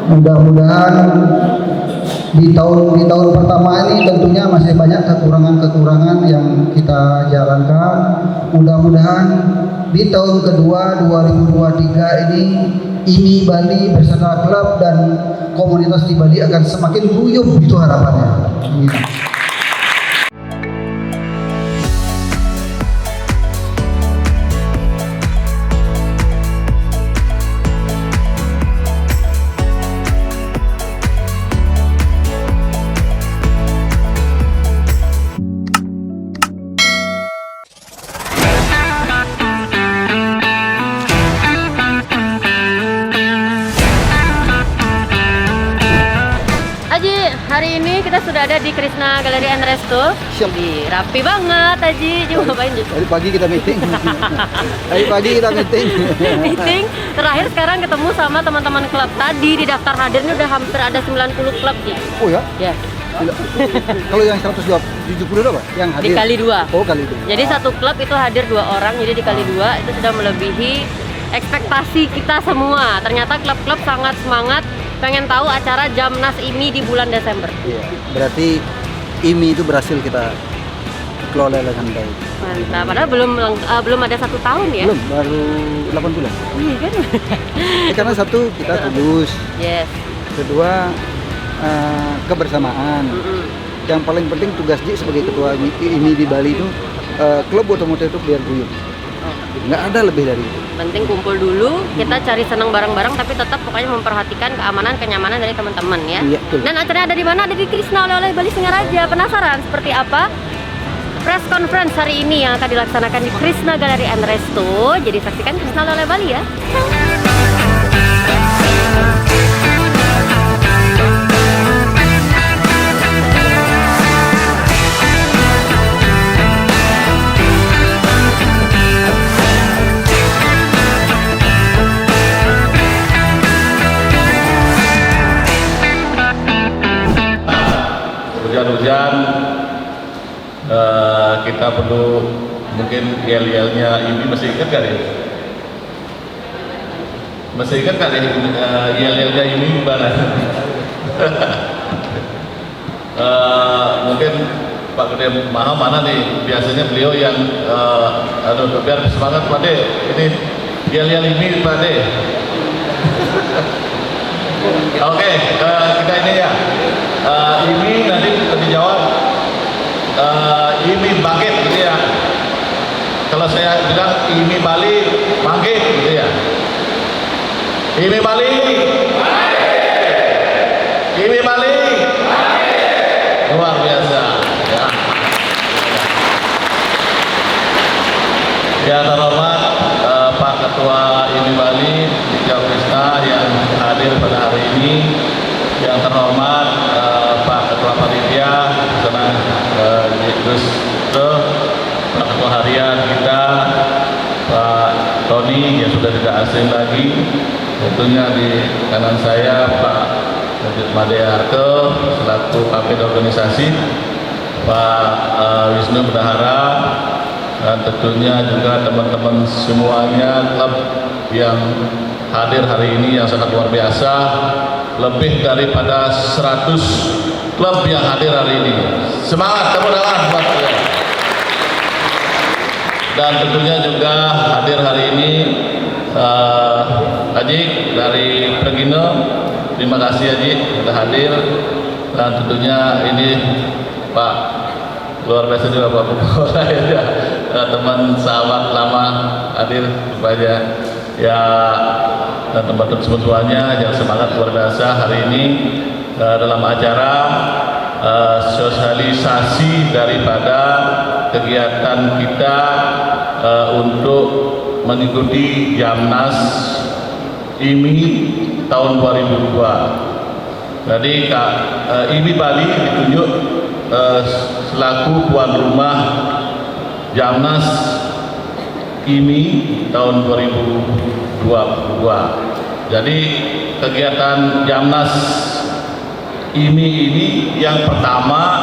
Mudah-mudahan di tahun pertama ini tentunya masih banyak kekurangan-kekurangan yang kita jalankan. Mudah-mudahan di tahun kedua 2023 ini Bali beserta klub dan komunitas di Bali akan semakin guyup, itu harapannya. Amin. Hari ini kita sudah ada di Krishna Gallery and Resto. Di rapi banget Aji. Coba ngapain Ji? Tadi pagi kita meeting. Meeting. Terakhir sekarang ketemu sama teman-teman klub. Tadi di daftar hadirnya udah hampir ada 90 klub Ji. Oh ya? Ya. Kalau yang 170 apa? Yang hadir? Dikali 2. Oh, kali 2. Jadi satu klub itu hadir 2 orang, jadi dikali 2 itu sudah melebihi ekspektasi kita semua. Ternyata klub-klub sangat semangat pengen tahu acara Jamnas IMI di bulan Desember. Iya, berarti IMI itu berhasil kita kelola dengan baik. Mantap, padahal belum ada 1 tahun ya? Belum, baru 8 bulan. Iya kan? Karena satu, kita tulus. Yes. Kedua, kebersamaan. Yang paling penting tugas Ji sebagai ketua IMI di Bali itu, klub otomotif itu biar guyup. Nggak ada lebih dari itu. Penting kumpul dulu, kita cari senang bareng-bareng, tapi tetap pokoknya memperhatikan keamanan, kenyamanan dari teman-teman ya. Iya, betul. Dan acaranya ada di mana? Ada di Krishna oleh Bali Singaraja. Penasaran seperti apa? Press conference hari ini yang akan dilaksanakan di Krishna Gallery and Resto. Jadi saksikan Krishna oleh Bali ya. Hujan-hujan kita perlu mungkin yel-yelnya ini masih ingat kan ya? Masih ingat kan ya yel-yelnya ini gimana? Mungkin Pak Gede Maha mana nih, biasanya beliau yang biar semangat Pak De, ini yel-yel ini Pak De. Oke, kita ini ya. Ini nanti dijawab ini bangkit gitu ya. Kalau saya bilang ini Bali bangkit gitu ya. Ini Bali bangkit. Ini Bali bangkit. Luar biasa ya. Ya terhormat Pak Ketua IMI Bali Hijau Krishna yang hadir pada hari ini. Yang terhormat Pak Ketua Panitia, senang terus Pak Ketua Harian kita, Pak Tony yang sudah tidak asing lagi. Tentunya di kanan saya Pak Made Harto selaku Kapten organisasi, Pak Wisnu Bendahara, dan tentunya juga teman-teman semuanya klub yang hadir hari ini yang sangat luar biasa. Lebih daripada 100 klub yang hadir hari ini. Semangat, tepuk tangan buat kalian. Dan tentunya juga hadir hari ini Ajik dari Pregino. Terima kasih Ajik sudah hadir. Dan tentunya ini Pak luar biasa juga Pak Bukora ya. Teman sahabat lama hadir supaya ya dan teman-teman semuanya yang semangat luar biasa hari ini dalam acara sosialisasi daripada kegiatan kita untuk mengikuti Jamnas IMI tahun 2002. Jadi IMI Bali ditunjuk selaku tuan rumah Jamnas IMI tahun 2022. Jadi kegiatan Jamnas IMI ini yang pertama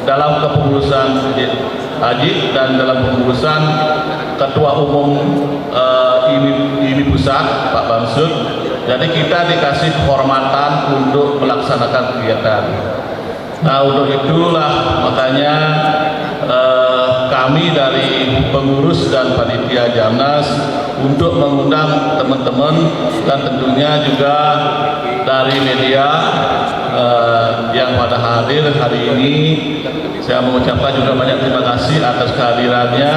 dalam kepengurusan Ajik dan dalam kepengurusan Ketua Umum IMI Pusat Pak Bamsud Jadi kita dikasih kehormatan untuk melaksanakan kegiatan. Nah, untuk itulah makanya kami dari pengurus dan panitia Jamnas untuk mengundang teman-teman dan tentunya juga dari media yang pada hadir hari ini. Saya mengucapkan juga banyak terima kasih atas kehadirannya.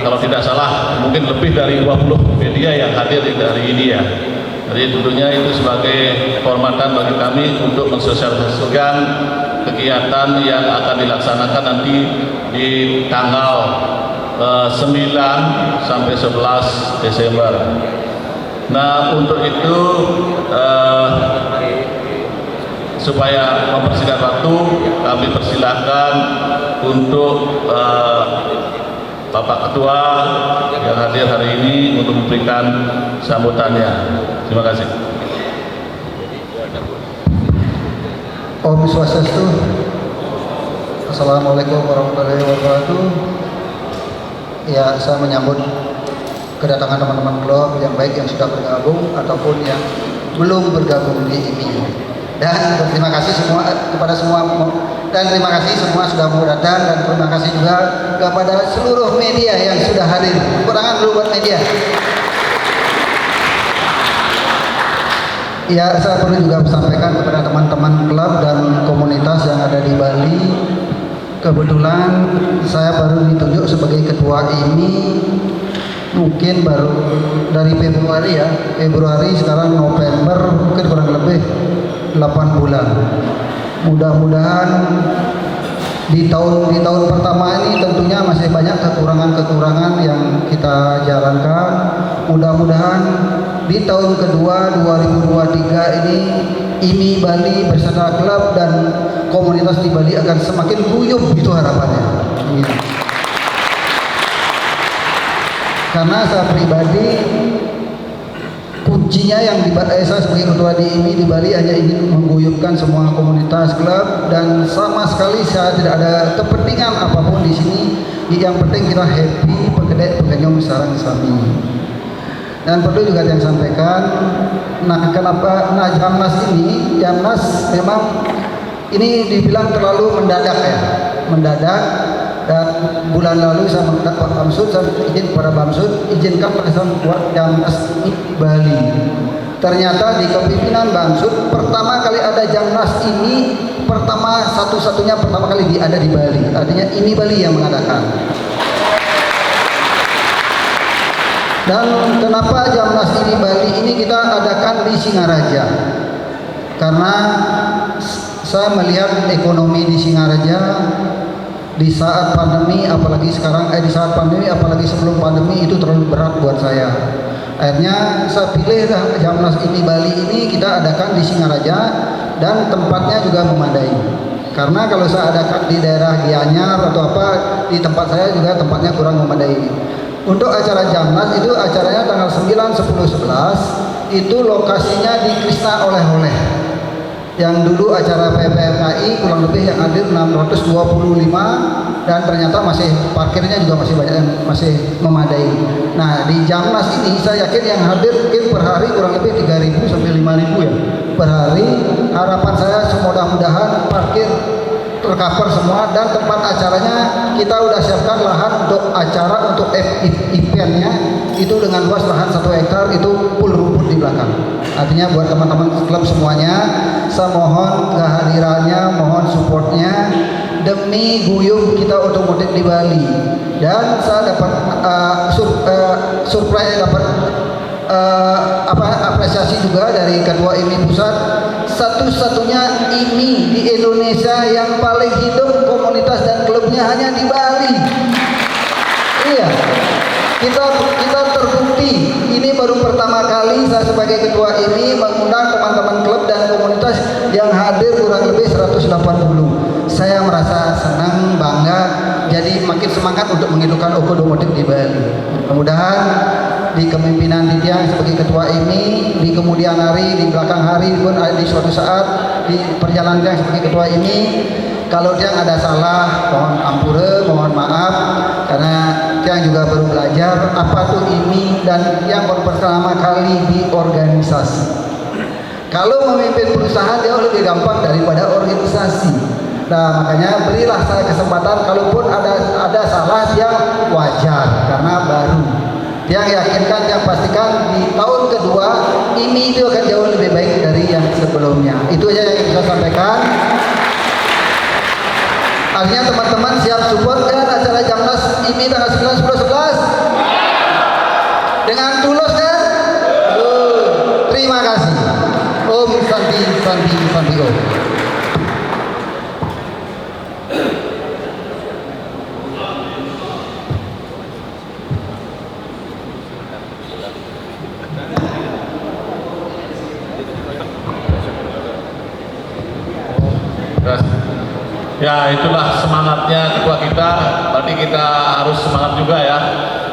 Kalau tidak salah mungkin lebih dari 20 media yang hadir di hari ini ya. Jadi tentunya itu sebagai kehormatan bagi kami untuk mensosialisasikan kegiatan yang akan dilaksanakan nanti di tanggal 9 sampai 11 Desember. Nah, untuk itu supaya mempersingkat waktu, kami persilahkan untuk Bapak Ketua yang hadir hari ini untuk memberikan sambutannya. Terima kasih. Om Swastiastu. Assalamualaikum warahmatullahi wabarakatuh. Ya, saya menyambut kedatangan teman-teman klub yang baik yang sudah bergabung ataupun yang belum bergabung di IMI. Dan terima kasih semua kepada semua, dan terima kasih semua sudah mau datang, dan terima kasih juga kepada seluruh media yang sudah hadir. Tepuk tangan dulu buat media. Ya, saya perlu juga sampaikan kepada teman-teman klub dan komunitas yang ada di Bali. Kebetulan saya baru ditunjuk sebagai ketua IMI mungkin baru dari Februari ya. Februari, sekarang November, mungkin kurang lebih 8 bulan. Mudah-mudahan di tahun pertama ini tentunya masih banyak kekurangan-kekurangan yang kita jalankan. Mudah-mudahan di tahun kedua 2023 ini IMI Bali beserta klub dan komunitas di Bali akan semakin guyup, itu harapannya. Karena saya pribadi kuncinya yang saya sebagai ketua di IMI di Bali hanya ingin mengguyupkan semua komunitas klub, dan sama sekali saya tidak ada kepentingan apapun di sini. Yang penting kita happy, pekedek pekenyong sarang sami. Dan perlu juga yang sampaikan, kenapa Jamnas memang ini dibilang terlalu mendadak ya, mendadak. Dan bulan lalu saya mendapat Pak Bamsud, saya izin kepada Bamsud, izinkan saya buat Jamnas ini Bali. Ternyata di kepimpinan Bamsud pertama kali ada Jamnas ini, satu-satunya pertama kali ada di Bali. Artinya ini Bali yang mengadakan. Dan kenapa Jamnas ini Bali ini kita adakan di Singaraja? Karena saya melihat ekonomi di Singaraja di saat pandemi, apalagi sekarang di saat pandemi, apalagi sebelum pandemi, itu terlalu berat buat saya. Akhirnya saya pilih Jamnas ini Bali ini kita adakan di Singaraja, dan tempatnya juga memadai. Karena kalau saya adakan di daerah Gianyar atau apa, di tempat saya juga tempatnya kurang memadai. Untuk acara Jamnas itu acaranya tanggal 9, 10, 11 itu lokasinya di Krishna Oleh-oleh. Yang dulu acara PPMKI kurang lebih yang hadir 625, dan ternyata masih parkirnya juga masih banyak yang masih memadai. Nah, di Jamnas ini saya yakin yang hadir mungkin per hari kurang lebih 3.000 sampai 5.000 ya per hari. Harapan saya mudah-mudahan parkir tercover semua, dan tempat acaranya kita udah siapkan lahan untuk acara, untuk eventnya itu dengan luas lahan 1 hektar, itu full rumput di belakang. Artinya buat teman-teman klub semuanya, saya mohon kehadirannya, mohon supportnya demi guyup kita otomotif di Bali. Dan saya dapat surprise, dapat apresiasi juga dari Ketua IMI Pusat. Satu-satunya IMI di Indonesia yang paling hidup komunitas dan klubnya hanya di Bali. Iya, kita terbukti. Ini baru pertama kali saya sebagai Ketua IMI mengundang teman-teman klub dan komunitas yang hadir kurang lebih 180. Saya merasa senang, bangga, jadi makin semangat untuk menghidupkan otomotif di Bali. Mudah-mudahan di kepemimpinan Didiang sebagai ketua IMI, di kemudian hari, di belakang hari pun di suatu saat di perjalanan Didiang sebagai ketua IMI, kalau Didiang ada salah, mohon ampura, mohon maaf, karena yang juga baru belajar apa tuh IMI dan yang pertama kali di organisasi. Kalau memimpin perusahaan jauh lebih gampang daripada organisasi. Nah, makanya berilah saya kesempatan, kalaupun ada salah yang wajar karena baru. Yang yakinkan, yang pastikan di tahun kedua ini itu akan jauh lebih baik dari yang sebelumnya. Itu aja yang bisa sampaikan. Artinya teman-teman siap support kan acara Jamnas ini tanggal 9, 10, 11 dengan tulus kan? Terima kasih. Om Santi Santi Santi Om. Ya, itulah semangatnya ketua kita. Berarti kita harus semangat juga ya.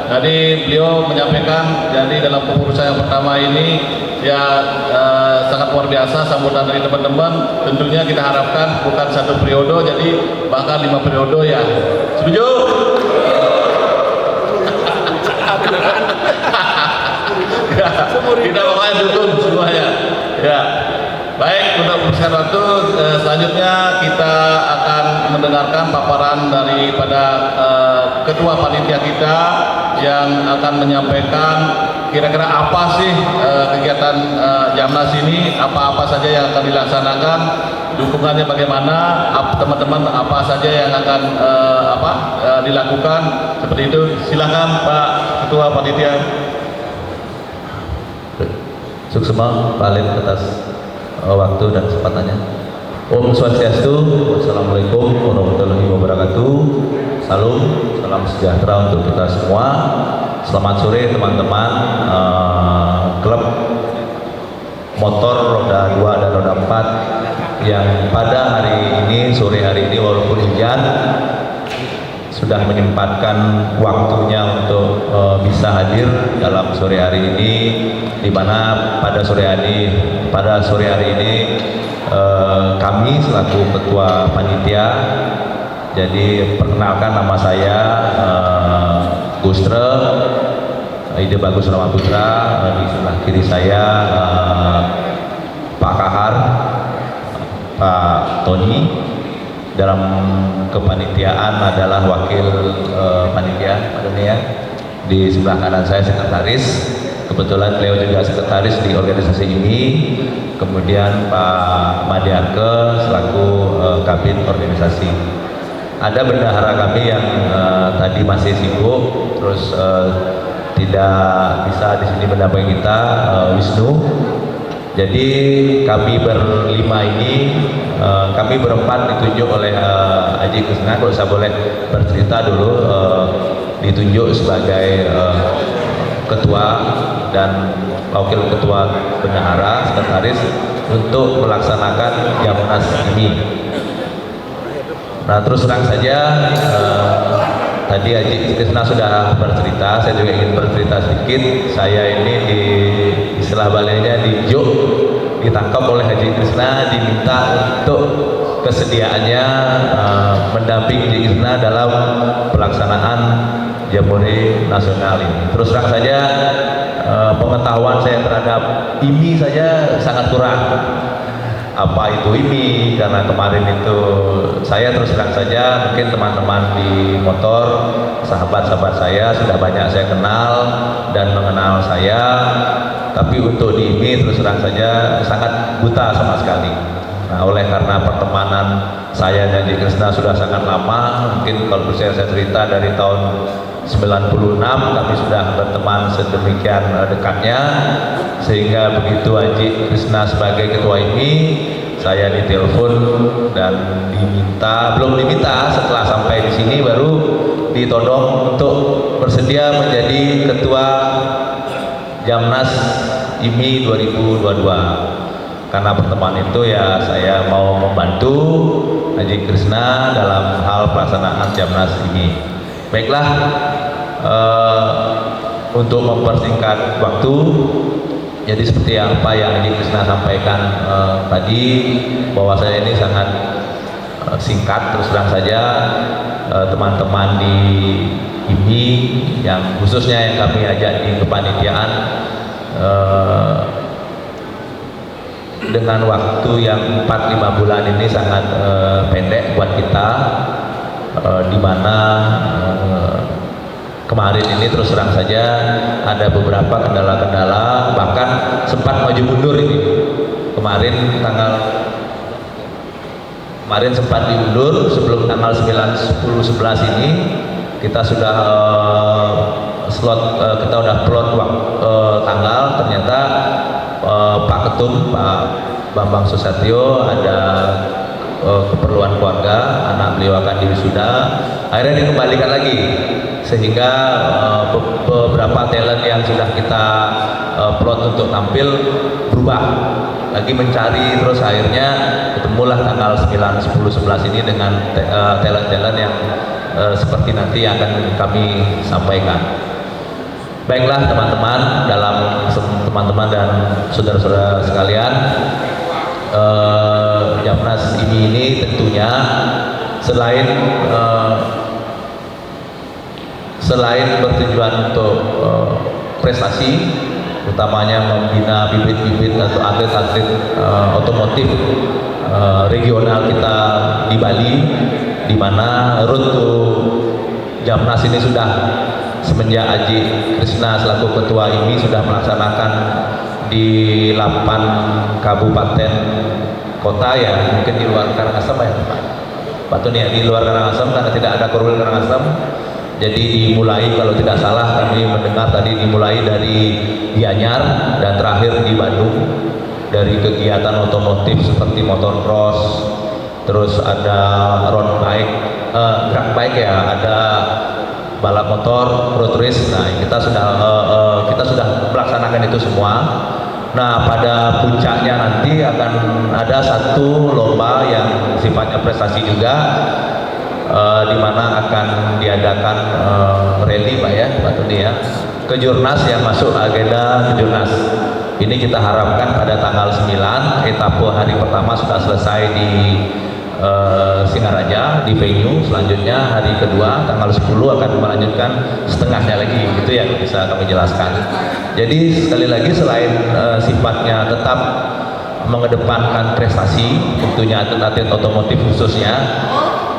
Jadi beliau menyampaikan, jadi dalam kepengurusan yang pertama ini ya sangat luar biasa sambutan dari teman-teman. Tentunya kita harapkan bukan 1 periode, jadi bahkan 5 periode ya. Setuju? Ya, kita pokoknya dukung semuanya. Ya. Baik, untuk mempersingkat waktu, selanjutnya kita akan mendengarkan paparan daripada ketua panitia kita yang akan menyampaikan kira-kira apa sih kegiatan Jamnas ini, apa-apa saja yang akan dilaksanakan, dukungannya bagaimana, teman-teman apa saja yang akan dilakukan, seperti itu. Silakan Pak Ketua Panitia. Suksema Pak Alim atas waktu dan kesempatannya. Om Swastiastu, Wassalamualaikum warahmatullahi wabarakatuh. Salam sejahtera untuk kita semua. Selamat sore teman-teman klub motor roda 2 dan roda 4 yang pada hari ini, sore hari ini walaupun hujan, sudah menyempatkan waktunya untuk bisa hadir dalam sore hari ini, di mana pada sore hari ini kami selaku ketua panitia, jadi perkenalkan nama saya Gustre Ide Bagus Rama Putra, di sebelah kiri saya Pak Kahar, Pak Tony. Dalam kepanitiaan adalah wakil panitia Pak Doni ya. Di sebelah kanan saya sekretaris, kebetulan beliau juga sekretaris di organisasi ini. Kemudian Pak Madiake selaku kabin organisasi. Ada bendahara kami yang tadi masih sibuk, terus tidak bisa di sini mendampingi kita, Wisnu. Jadi kami berlima ini, kami berempat ditunjuk oleh Haji Krisna. Kalau saya boleh bercerita dulu, ditunjuk sebagai ketua dan wakil ketua bendahara sekretaris untuk melaksanakan Jamnas ini. Nah, terus terang saja tadi Haji Krisna sudah bercerita, saya juga ingin bercerita sedikit. Saya ini di istilah Balinya dijuk, ditangkap oleh Haji Krisna, diminta untuk kesediaannya mendampingi Haji Krisna dalam pelaksanaan Jamboree Nasional ini. Terus terang saja pengetahuan saya terhadap IMI saja sangat kurang. Apa itu IMI, karena kemarin itu saya terus terang saja, mungkin teman-teman di motor, sahabat-sahabat saya sudah banyak saya kenal dan mengenal saya, tapi untuk di IMI terus terang saja sangat buta sama sekali. Nah, oleh karena pertemanan saya dan Haji Krisna sudah sangat lama, mungkin kalau saya cerita dari tahun 96 kami sudah berteman sedemikian dekatnya, sehingga begitu Haji Krisna sebagai ketua ini, saya ditelepon dan belum diminta, setelah sampai di sini baru ditodong untuk bersedia menjadi ketua Jamnas IMI 2022. Karena pertemuan itu ya saya mau membantu Haji Krisna dalam hal pelaksanaan Jamnas ini. Baiklah, untuk mempersingkat waktu, jadi seperti apa yang Haji Krisna sampaikan tadi, bahwa saya ini sangat singkat. Terus terang saja teman-teman di IMI IMI yang khususnya yang kami ajak di kepanitiaan dengan waktu yang 4-5 bulan ini sangat pendek buat kita, di mana kemarin ini terus terang saja ada beberapa kendala-kendala, bahkan sempat maju mundur ini. Kemarin sempat diundur sebelum tanggal 9, 10, 11 ini kita sudah kita udah plot tanggal. Ternyata Pak Ketum, Pak Bambang Susatyo ada keperluan keluarga, anak beliau akan diwisuda, akhirnya dikembalikan lagi, sehingga beberapa talent yang sudah kita plot untuk tampil berubah lagi, mencari, terus akhirnya ketemulah tanggal 9, 10, 11 ini dengan talent-talent yang seperti nanti akan kami sampaikan. Baiklah teman-teman, teman-teman dan saudara-saudara sekalian, Jamnas ini tentunya selain bertujuan untuk prestasi, utamanya membina bibit-bibit atau atlet-atlet otomotif regional kita di Bali, di mana road to Jamnas ini sudah semenjak Aji Krishna selaku ketua IMI sudah melaksanakan di 8 kabupaten kota, ya mungkin di luar Karangasem ya Pak Tony, di luar Karangasem karena tidak ada Korwil Karangasem. Jadi dimulai, kalau tidak salah kami mendengar tadi, dimulai dari Gianyar dan terakhir di Bandung, dari kegiatan otomotif seperti motor cross, terus ada road bike, drag bike ya, ada balap motor, road race. Nah, kita sudah melaksanakan itu semua. Nah, pada puncaknya nanti akan ada satu lomba yang sifatnya prestasi juga, di mana akan diadakan rally Pak ya, Pak Tony ya, Kejurnas, yang masuk agenda Kejurnas. Ini kita harapkan pada tanggal 9, etape hari pertama sudah selesai di Singaraja di venue. Selanjutnya hari kedua tanggal 10 akan melanjutkan setengahnya lagi, gitu ya, bisa kami jelaskan. Jadi sekali lagi, selain sifatnya tetap mengedepankan prestasi, tentunya atlet-atlet otomotif khususnya.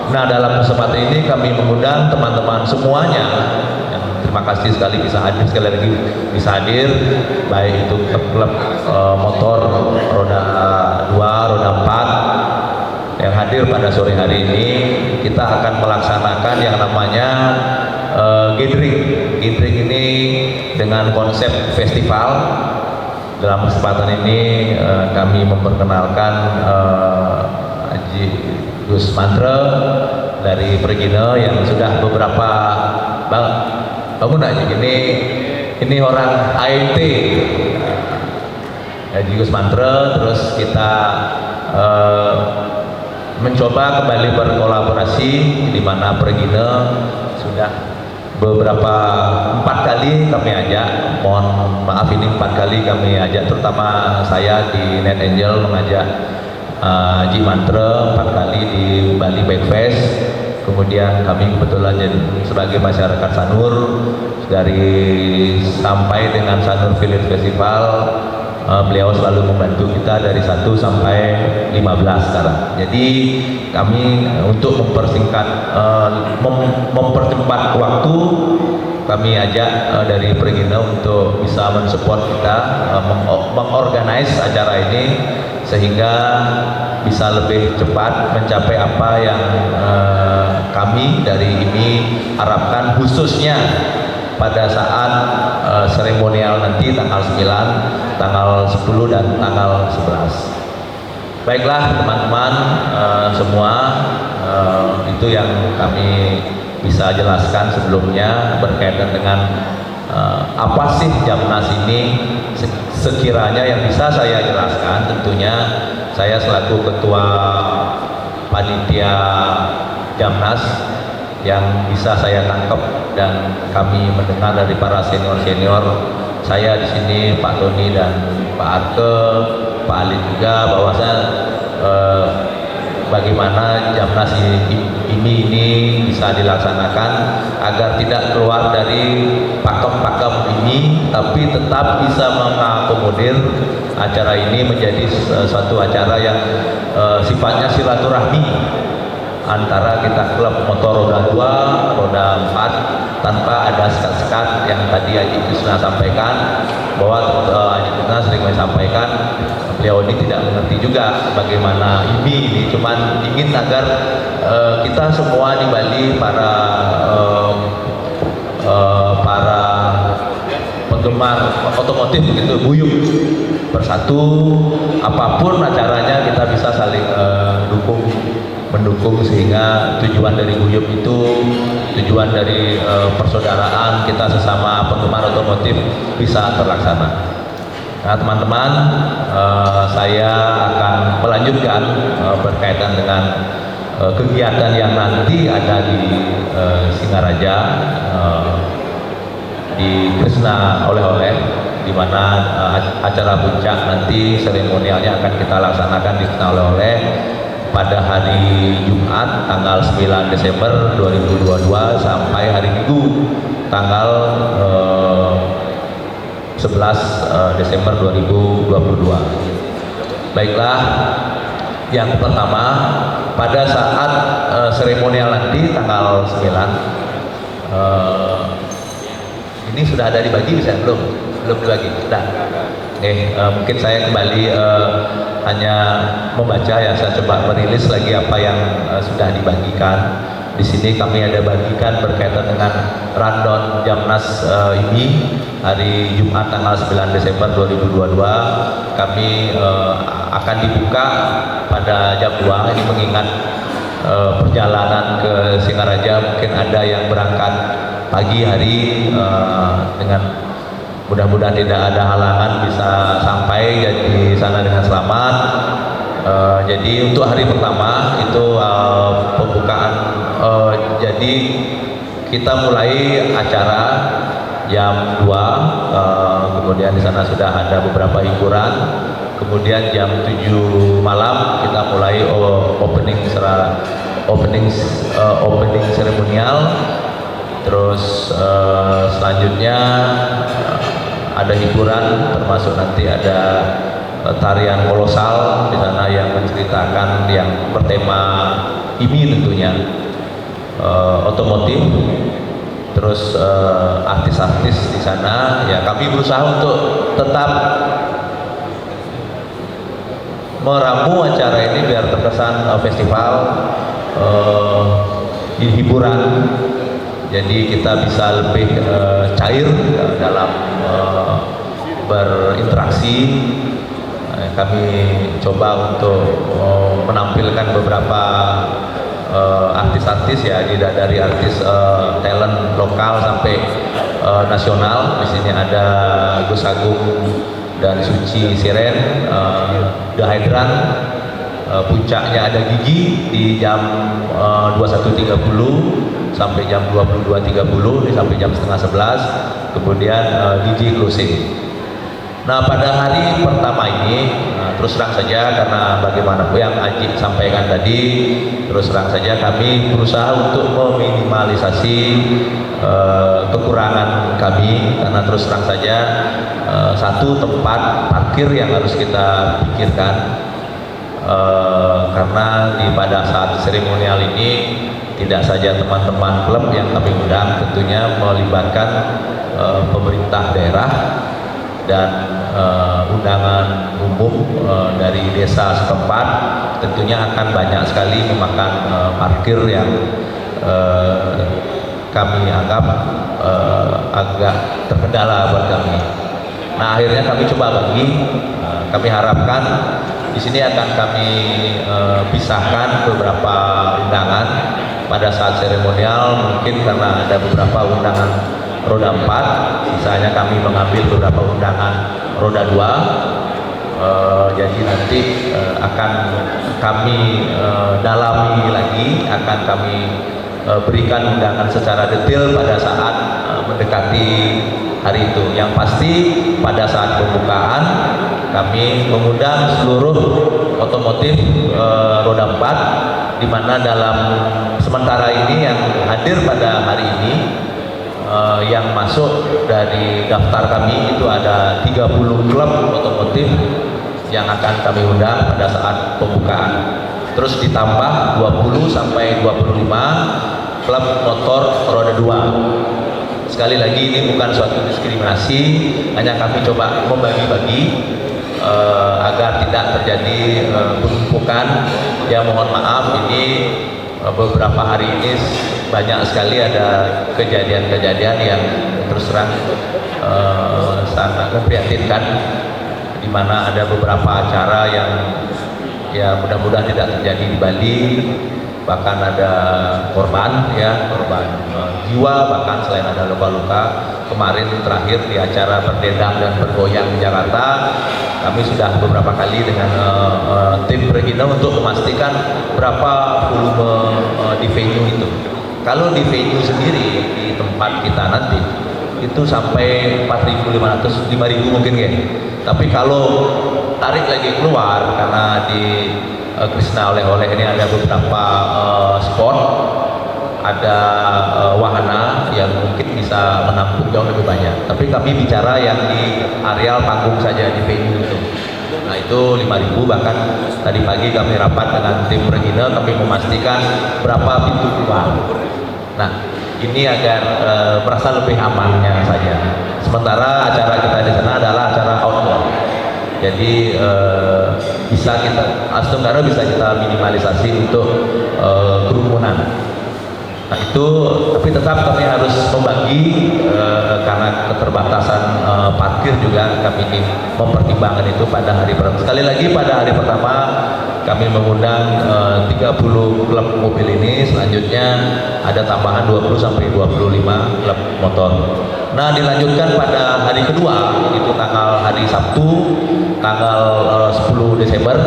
Nah, dalam kesempatan ini kami mengundang teman-teman semuanya, yang terima kasih sekali bisa hadir, sekali lagi bisa hadir, baik itu klub motor roda 2, roda 4 yang hadir pada sore hari ini. Kita akan melaksanakan yang namanya gathering ini dengan konsep festival. Dalam kesempatan ini kami memperkenalkan Haji Gus Mantre dari Pergino yang sudah beberapa bangun aja ini orang IT, Haji Gus Mantre. Terus kita mencoba kembali berkolaborasi, di mana Pergino sudah beberapa 4 kali kami ajak, mohon maaf ini 4 kali kami ajak, terutama saya di Net Angel mengajak Haji Mantre 4 kali di Bali Bike Fest. Kemudian kami kebetulan sebagai masyarakat Sanur sampai dengan Sanur Village Festival, beliau selalu membantu kita dari 1 sampai 15 sekarang. Jadi kami untuk mempercepat waktu, kami ajak dari Pergino untuk bisa mensupport kita, mengorganize acara ini sehingga bisa lebih cepat mencapai apa yang kami dari IMI harapkan, khususnya pada saat seremonial nanti tanggal 9, tanggal 10 dan tanggal 11. Baiklah teman-teman semua, itu yang kami bisa jelaskan sebelumnya berkaitan dengan apa sih Jamnas ini. Sekiranya yang bisa saya jelaskan, tentunya saya selaku ketua panitia Jamnas, yang bisa saya tangkap dan kami mendengar dari para senior-senior saya di sini, Pak Tony dan Pak Arke, Pak Ali juga, bahwasanya bagaimana Jamnas ini bisa dilaksanakan agar tidak keluar dari pakem-pakem ini, tapi tetap bisa mengakomodir acara ini menjadi suatu acara yang sifatnya silaturahmi antara kita klub motor roda 2, roda 4 tanpa ada sekat-sekat yang tadi Haji Krisna sampaikan, bahwa Haji Krisna sering menyampaikan beliau ini tidak mengerti juga bagaimana ini cuman ingin agar kita semua di Bali para penggemar otomotif gitu guyup bersatu, apapun acaranya kita bisa saling mendukung sehingga tujuan dari guyup itu, tujuan dari persaudaraan kita sesama penggemar otomotif bisa terlaksana. Nah teman-teman, saya akan melanjutkan berkaitan dengan kegiatan yang nanti ada di Singaraja, di Krisna Oleh-oleh, di mana acara puncak nanti seremonialnya akan kita laksanakan di Krisna Oleh-oleh pada hari Jumat tanggal 9 Desember 2022 sampai hari Minggu tanggal 11 Desember 2022. Baiklah, yang pertama pada saat seremonial nanti tanggal 9 ini sudah ada dibagi bisa belum dibagi sudah. Mungkin saya kembali hanya membaca ya, saya coba merilis lagi apa yang sudah dibagikan. Di sini kami ada bagikan berkaitan dengan rundown Jamnas ini hari Jumat tanggal 9 Desember 2022. Kami akan dibuka pada jam 2 ini mengingat perjalanan ke Singaraja mungkin ada yang berangkat pagi hari dengan mudah-mudahan tidak ada halangan bisa sampai di sana dengan selamat. Jadi untuk hari pertama itu pembukaan, jadi kita mulai acara jam 2, kemudian di sana sudah ada beberapa hiburan, kemudian jam 7 malam kita mulai opening seremonial, terus selanjutnya ada hiburan termasuk nanti ada tarian kolosal di sana yang menceritakan yang bertema ini tentunya otomotif. Terus artis-artis di sana ya kami berusaha untuk tetap meramu acara ini biar terkesan festival hiburan. Jadi kita bisa lebih cair dalam berinteraksi. Kami coba untuk menampilkan beberapa artis-artis ya, tidak dari artis talent lokal sampai nasional. Di sini ada Gus Agung dan Suci Siren, The Hydran. Puncaknya ada Gigi di jam 21.30 sampai jam 22.30 sampai jam setengah 11, kemudian DJ closing. Nah pada hari pertama ini terus terang saja, karena bagaimana yang Aji sampaikan tadi, terus terang saja kami berusaha untuk meminimalisasi kekurangan kami, karena terus terang saja satu tempat parkir yang harus kita pikirkan, karena pada saat seremonial ini tidak saja teman-teman klub yang kami undang, tentunya melibatkan pemerintah daerah dan undangan umum dari desa setempat. Tentunya akan banyak sekali memakan parkir yang kami anggap agak terkendala buat kami. Nah akhirnya kami coba bagi, kami harapkan di sini akan kami pisahkan beberapa undangan pada saat seremonial. Mungkin karena ada beberapa undangan roda 4, sisanya kami mengambil beberapa undangan roda 2. Jadi nanti akan kami dalami lagi, akan kami berikan undangan secara detail pada saat mendekati hari itu. Yang pasti pada saat pembukaan kami mengundang seluruh otomotif roda 4 di mana dalam sementara ini yang hadir pada hari ini yang masuk dari daftar kami itu ada 30 klub otomotif yang akan kami undang pada saat pembukaan. Terus ditambah 20 sampai 25 klub motor roda 2. Sekali lagi ini bukan suatu diskriminasi, hanya kami coba membagi-bagi agar tidak terjadi penumpukan. Ya mohon maaf, ini beberapa hari ini banyak sekali ada kejadian-kejadian yang terus terang sangat memprihatinkan, di mana ada beberapa acara yang ya mudah-mudahan tidak terjadi di Bali, bahkan ada korban jiwa, bahkan selain ada luka-luka. Kemarin terakhir di acara berdendang dan bergoyang di Jakarta, kami sudah beberapa kali dengan tim Regina untuk memastikan berapa volume di venue itu. Kalau di venue sendiri di tempat kita nanti itu sampai 4.500, 5.000 mungkin ya. Tapi kalau tarik lagi keluar, karena di Krishna oleh-oleh ini ada beberapa spot, ada wahana yang mungkin bisa menampung jauh lebih banyak. Tapi kami bicara yang di areal panggung saja di venue itu. Nah itu 5.000, bahkan tadi pagi kami rapat dengan tim Regina, kami memastikan berapa pintu keluar. Nah ini agar merasa lebih amannya saja. Sementara acara kita di sana adalah acara outdoor. Jadi bisa kita, karena bisa kita minimalisasi untuk kerumunan. Nah itu, tapi tetap kami harus membagi karena keterbatasan parkir juga kami ingin mempertimbangkan itu pada hari pertama. Sekali lagi pada hari pertama kami mengundang 30 klub mobil ini, selanjutnya ada tambahan 20 sampai 25 klub motor. Nah dilanjutkan pada hari kedua, itu hari Sabtu tanggal 10 Desember.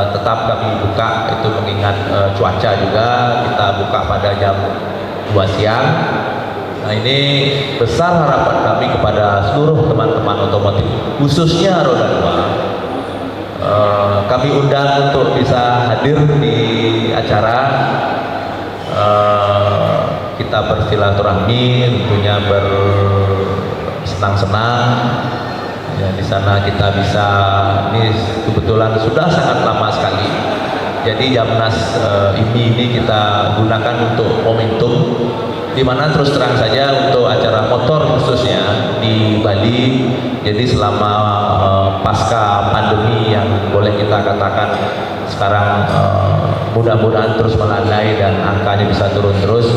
Tetap kami buka, itu mengingat cuaca juga, kita buka pada jam 2 siang. Nah ini besar harapan kami kepada seluruh teman-teman otomotif, khususnya roda 2. Kami undang untuk bisa hadir di acara, kita bersilaturahmi, tentunya bersenang-senang. Ya, di sana kita bisa, ini kebetulan sudah sangat lama sekali. Jadi Jamnas ini kita gunakan untuk momentum, di mana terus terang saja untuk acara motor khususnya di Bali. Jadi selama pasca pandemi yang boleh kita katakan sekarang mudah-mudahan terus melandai dan angkanya bisa turun terus,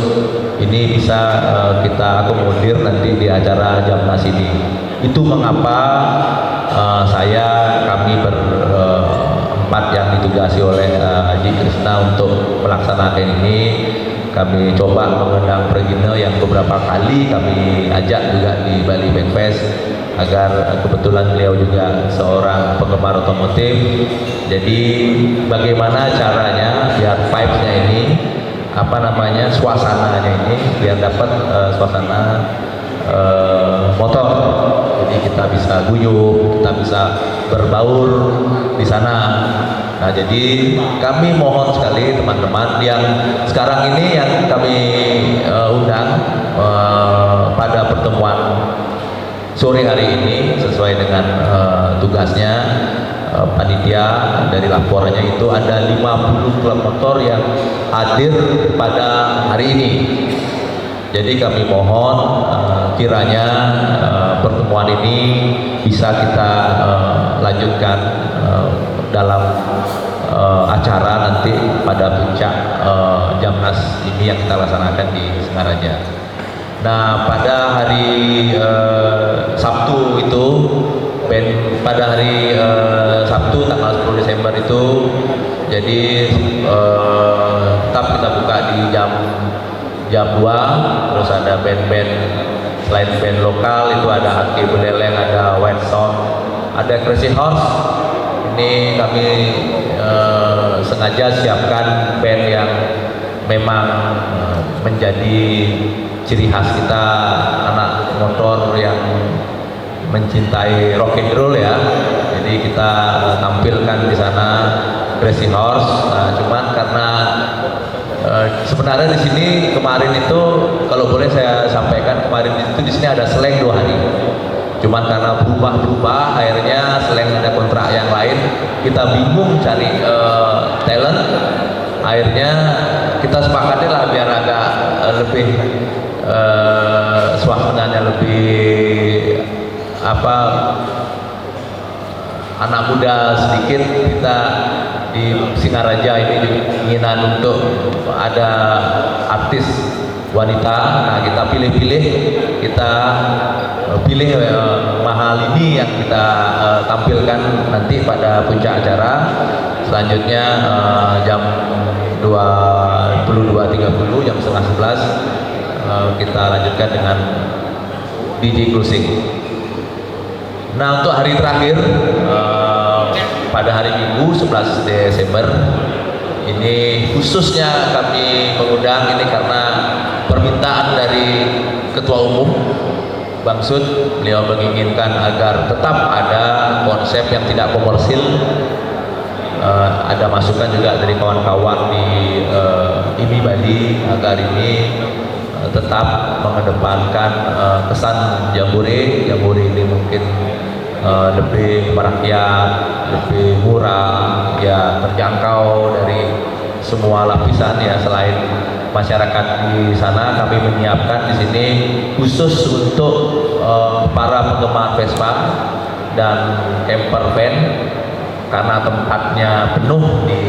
ini bisa kita akomodir nanti di acara Jamnas ini. Itu mengapa kami berempat yang ditugasi oleh Haji Krishna untuk melaksanakan ini. Kami coba mengundang Regina yang beberapa kali kami ajak juga di Bali Backfest, agar kebetulan beliau juga seorang penggemar otomotif. Jadi bagaimana caranya biar vibes-nya ini, suasananya ini biar dapat suasana motor. Jadi kita bisa guyup, kita bisa berbaur di sana. Nah jadi kami mohon sekali teman-teman yang sekarang ini yang kami undang pada pertemuan sore hari ini sesuai dengan tugasnya panitia, dari laporannya itu ada 50 klub motor yang hadir pada hari ini. Jadi kami mohon kiranya pertemuan ini bisa kita lanjutkan dalam acara nanti pada puncak Jamnas ini yang kita laksanakan di Singaraja. Nah pada hari Sabtu itu, pada hari Sabtu tanggal 10 Desember itu, jadi tetap kita buka di jam 2, terus ada band-band selain band lokal itu ada Hati Beleleng, ada White Sound, ada Crazy Horse. Ini kami sengaja siapkan band yang memang menjadi ciri khas kita, anak motor yang mencintai rock and roll ya. Jadi kita tampilkan di sana Crazy Horse. Nah, cuman karena sebenarnya di sini kemarin itu kalau boleh saya sampaikan, kemarin itu di sini ada slang 2 hari. Cuman karena berubah-berubah, akhirnya selain ada kontrak yang lain, kita bingung cari talent. Akhirnya kita sepakatnya lah biar agak lebih suasananya lebih apa, anak muda sedikit. Kita di Singaraja ini juga keinginan untuk ada artis wanita. Nah, kita pilih-pilih, kita pilih mahal ini yang kita tampilkan nanti pada puncak acara. Selanjutnya jam 22.30, jam setengah 11 kita lanjutkan dengan DJ closing. Nah, untuk hari terakhir pada hari Minggu 11 Desember ini khususnya kami mengundang ini karena permintaan dari Ketua Umum Bang Sud. Beliau menginginkan agar tetap ada konsep yang tidak komersil. Ada masukan juga dari kawan-kawan di IMI Bali agar ini tetap mengedepankan kesan Jambore. Jambore ini mungkin lebih merakyat, lebih murah, ya terjangkau dari semua lapisan ya. Selain masyarakat di sana, kami menyiapkan di sini khusus untuk para penggemar Vespa dan camper van, karena tempatnya penuh di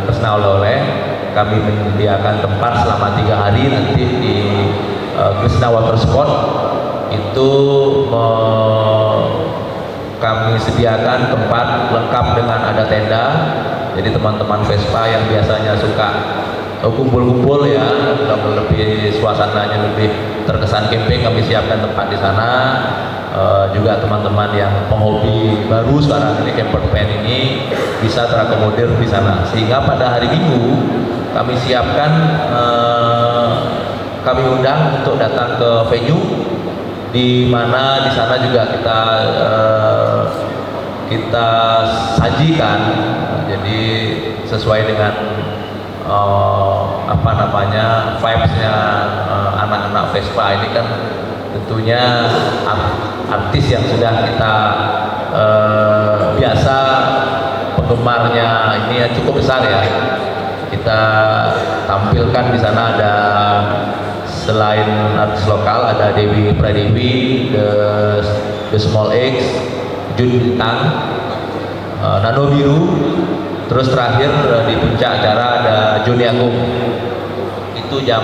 Kresna Oleh-oleh. Kami menyediakan tempat selama 3 hari nanti di Kresna Water Sport. Itu kami sediakan tempat lengkap dengan ada tenda. Jadi teman-teman Vespa yang biasanya suka kumpul-kumpul ya, lebih suasananya lebih terkesan camping, kami siapkan tempat di sana. Juga teman-teman yang penghobi baru sekarang ini camper van ini bisa terakomodir di sana. Sehingga pada hari Minggu kami siapkan, kami undang untuk datang ke venue, di mana di sana juga kita sajikan. Jadi sesuai dengan apa namanya, vibes-nya anak-anak Vespa ini kan tentunya artis yang sudah kita biasa penggemarnya ini ya cukup besar ya. Kita tampilkan di sana, ada selain artis lokal ada Dewi Pradewi, The Small X, Jun Bintang, Nano Biru. Terus terakhir di puncak acara ada Joni Agung. Itu jam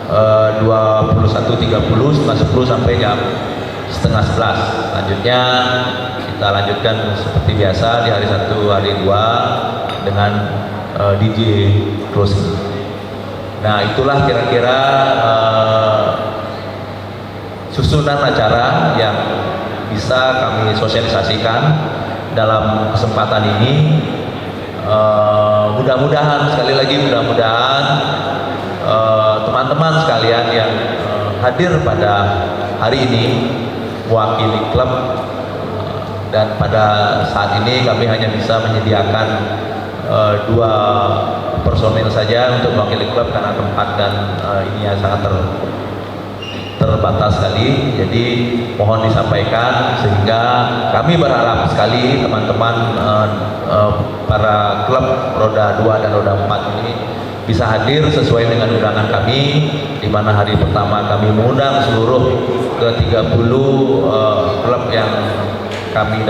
21.30, setengah 10 sampai jam setengah 11. Selanjutnya kita lanjutkan seperti biasa di hari 1, hari 2 dengan DJ closing. Nah, itulah kira-kira susunan acara yang bisa kami sosialisasikan dalam kesempatan ini. Mudah-mudahan, sekali lagi mudah-mudahan teman-teman sekalian yang hadir pada hari ini mewakili klub, dan pada saat ini kami hanya bisa menyediakan 2 personil saja untuk mewakili klub karena tempat dan ini ya sangat terbatas sekali. Jadi mohon disampaikan, sehingga kami berharap sekali teman-teman para klub roda 2 dan roda 4 ini bisa hadir sesuai dengan undangan kami, di mana hari pertama kami mengundang seluruh ke 30 klub yang kami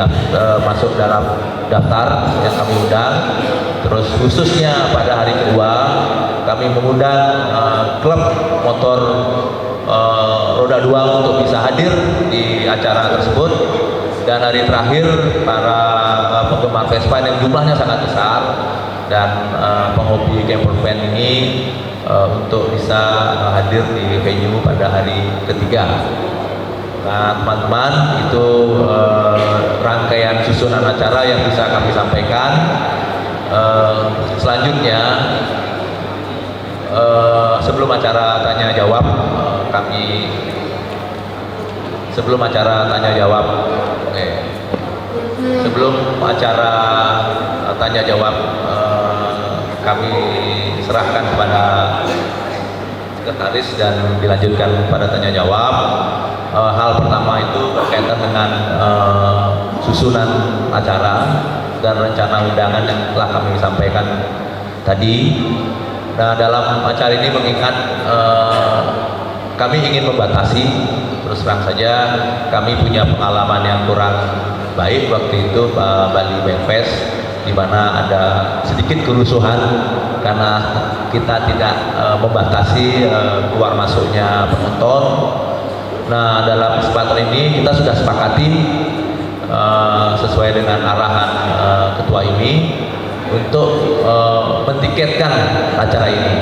masuk dalam daftar yang kami undang. Terus khususnya pada hari kedua kami mengundang klub motor roda 2 untuk bisa hadir di acara tersebut. Dan hari terakhir para penggemar Vespa yang jumlahnya sangat besar dan penghobi camper van ini untuk bisa hadir di venue pada hari ketiga. Nah, teman-teman, itu rangkaian susunan acara yang bisa kami sampaikan. Selanjutnya sebelum acara tanya jawab, sebelum acara tanya jawab kami diserahkan kepada sekretaris dan dilanjutkan pada tanya jawab. Hal pertama itu berkaitan dengan susunan acara dan rencana undangan yang telah kami sampaikan tadi. Nah, dalam acara ini mengingat kami ingin membatasi, terus terang saja kami punya pengalaman yang kurang baik waktu itu Bali Backfest, di mana ada sedikit kerusuhan karena kita tidak membatasi keluar masuknya penonton. Nah, dalam kesempatan ini kita sudah sepakati sesuai dengan arahan ketua IMI untuk mentiketkan acara ini.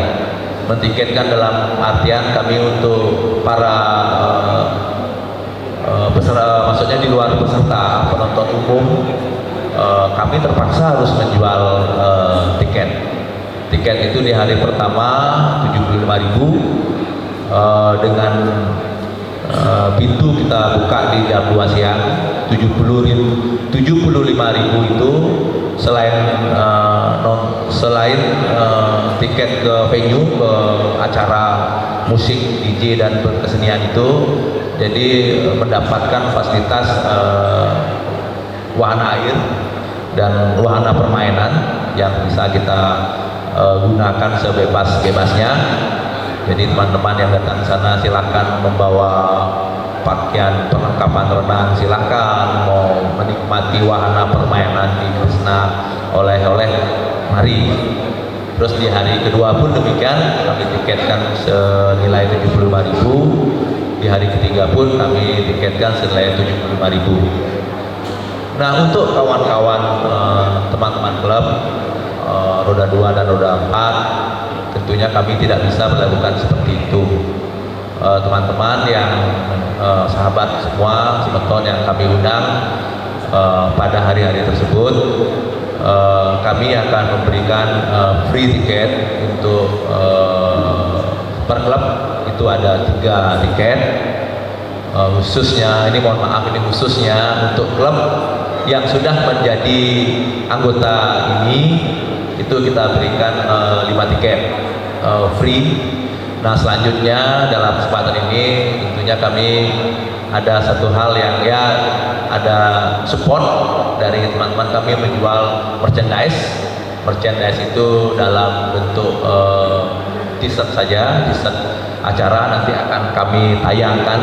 Mentiketkan dalam artian kami untuk para peserta, maksudnya di luar peserta penonton umum, kami terpaksa harus menjual tiket. Tiket itu di hari pertama 75.000, dengan pintu kita buka di jam 2 siang. 75.000 itu selain tiket ke venue, ke acara musik DJ dan berkesenian itu, jadi mendapatkan fasilitas wahana air dan wahana permainan yang bisa kita gunakan sebebas-bebasnya. Jadi teman-teman yang datang ke sana silahkan membawa pakaian perlengkapan renang, silahkan mau menikmati wahana permainan di Krishna, oleh-oleh, mari. Terus di hari kedua pun demikian, kami tiketkan senilai 75.000. Di hari ketiga pun kami tiketkan senilai 75.000. Nah, untuk kawan-kawan teman-teman klub roda 2 dan roda 4, tentunya kami tidak bisa melakukan seperti itu. Teman-teman yang sahabat semua, semeton yang kami undang pada hari-hari tersebut, kami akan memberikan free tiket untuk per klub. Itu ada 3 tiket, khususnya ini, mohon maaf, ini khususnya untuk klub yang sudah menjadi anggota ini, itu kita berikan 5 tiket free. Nah, selanjutnya dalam kesempatan ini tentunya kami ada satu hal yang ada support dari teman-teman kami menjual merchandise. Merchandise itu dalam bentuk t-shirt saja, t-shirt acara nanti akan kami tayangkan.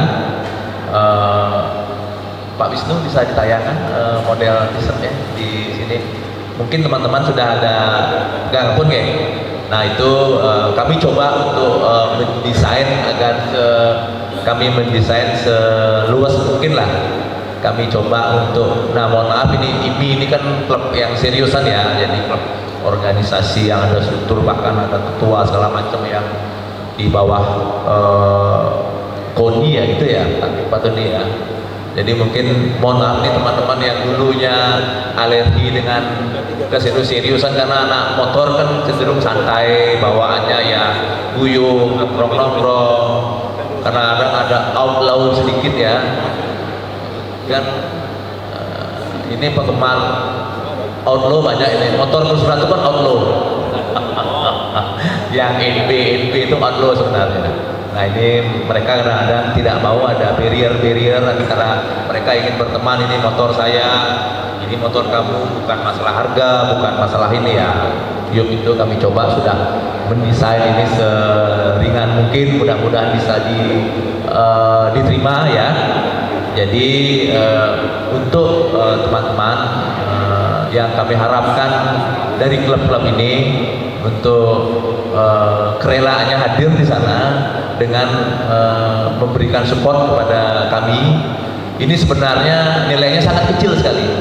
Pak Wisnu bisa ditayangkan model t-shirtnya di sini. Mungkin teman-teman sudah ada pegang pun ya. Nah, itu kami coba untuk mendesain agar kami mendesain seluas mungkin lah. Kami coba untuk, nah mohon maaf, ini IMI ini kan klub yang seriusan ya, jadi klub organisasi yang ada struktur, bahkan ada ketua segala macam yang di bawah KONI ya gitu ya, Pak Tony ya. Jadi mungkin mohon maaf nih teman-teman yang dulunya alergi dengan keseriusan, karena anak motor kan cenderung santai bawaannya, ya guyung, nongkrong-nongkrong, karena ada outlaw sedikit ya kan. Ini penggemar outlaw banyak, ini motor Krishna itu kan outlaw. Yang NB itu outlaw sebenarnya. Nah, ini mereka kadang-kadang tidak mau ada barrier antara mereka ingin berteman. Ini motor saya, ini motor kamu, bukan masalah harga, bukan masalah ini ya. Yuk, itu kami coba sudah mendesain ini seringan mungkin, mudah-mudahan bisa diterima ya. Jadi untuk teman-teman yang kami harapkan dari klub-klub ini untuk kerelaannya hadir di sana dengan memberikan support kepada kami. Ini sebenarnya nilainya sangat kecil sekali,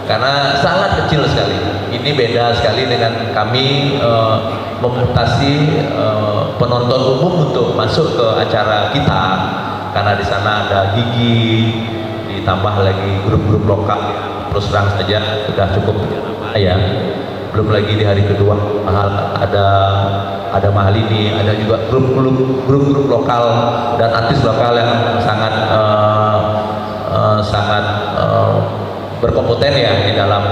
karena sangat kecil sekali. Ini beda sekali dengan kami memutasi penonton umum untuk masuk ke acara kita, karena di sana ada Gigi, ditambah lagi grup-grup lokal yang terus terang saja sudah cukup ya. Belum lagi di hari kedua ada Mahalini, ada juga grup-grup lokal dan artis lokal yang sangat berkompeten ya di dalam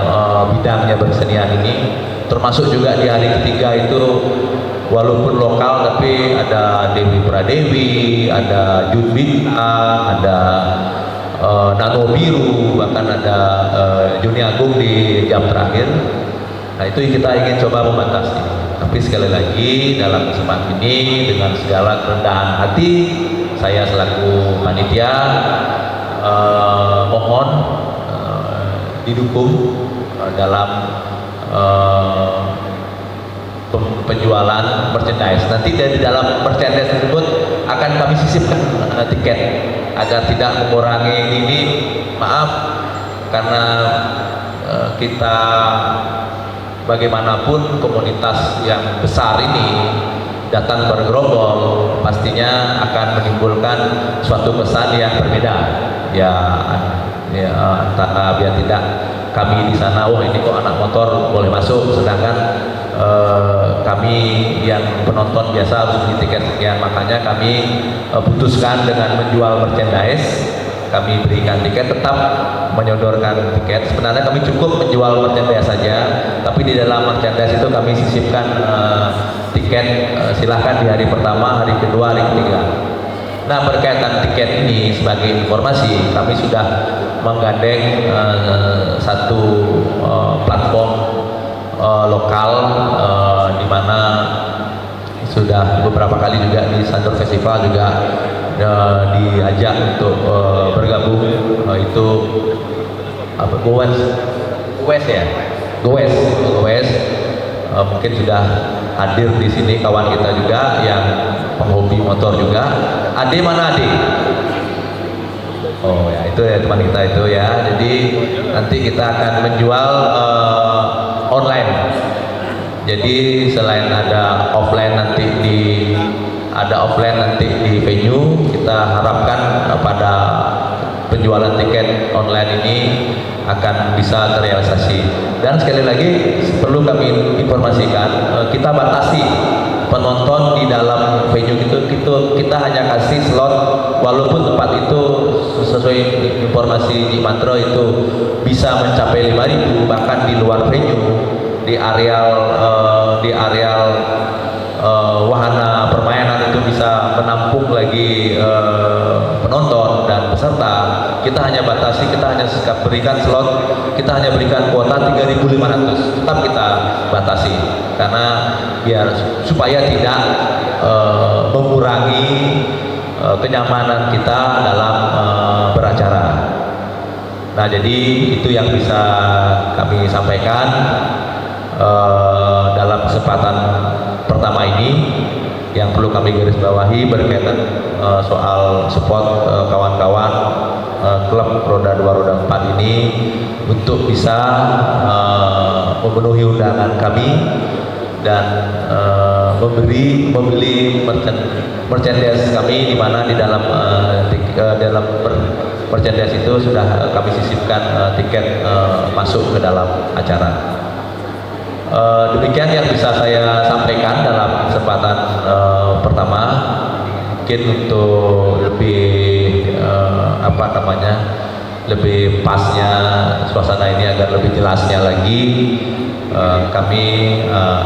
bidangnya bersenian ini. Termasuk juga di hari ketiga itu walaupun lokal tapi ada Dewi Pradewi, ada Jun Bintang, ada Nano Biru, bahkan ada Juni Agung di jam terakhir. Nah itu kita ingin coba membatasi. Tapi sekali lagi dalam kesempatan ini dengan segala kerendahan hati, saya selaku panitia mohon didukung dalam penjualan merchandise. Nanti dari dalam merchandise tersebut akan kami sisipkan tiket agar tidak mengurangi ini. Maaf karena kita bagaimanapun komunitas yang besar ini datang bergerombol pastinya akan menimbulkan suatu kesan yang berbeda ya antara biar tidak kami di sana wah ini kok anak motor boleh masuk, sedangkan kami yang penonton biasa harus beli tiket sekian. Makanya kami putuskan dengan menjual merchandise. Kami berikan tiket, tetap menyodorkan tiket. Sebenarnya kami cukup menjual merchandise saja, tapi di dalam merchandise itu kami sisipkan tiket silahkan di hari pertama, hari kedua, hari ketiga. Nah berkaitan tiket ini sebagai informasi, kami sudah menggandeng satu platform lokal di mana sudah beberapa kali juga di Sandur Festival juga diajak untuk bergabung, itu apa Gowes ya, Gowes mungkin sudah hadir di sini kawan kita juga yang penghobi motor juga. Ade mana Ade? Oh ya itu ya teman kita itu ya. Jadi nanti kita akan menjual online. Jadi selain ada offline nanti di venue, kita harapkan pada penjualan tiket online ini akan bisa terrealisasi. Dan sekali lagi perlu kami informasikan, kita batasi penonton di dalam venue itu, kita hanya kasih slot, walaupun tempat itu sesuai informasi di Mantro itu bisa mencapai 5.000, bahkan di luar venue di areal wahana permainan itu bisa menampung lagi penonton dan peserta. Kita hanya batasi, kita hanya berikan slot, kita hanya berikan kuota 3.500, tetap kita batasi karena biar supaya tidak mengurangi kenyamanan kita dalam beracara. Nah jadi itu yang bisa kami sampaikan dalam kesempatan pertama ini. Yang perlu kami garis bawahi berkaitan soal support kawan-kawan klub roda 2 roda 4 ini untuk bisa memenuhi undangan kami dan membeli merchandise kami, di mana di dalam merchandise itu sudah kami sisipkan tiket masuk ke dalam acara. Demikian yang bisa saya sampaikan dalam kesempatan pertama. Mungkin untuk lebih lebih pasnya suasana ini agar lebih jelasnya lagi, kami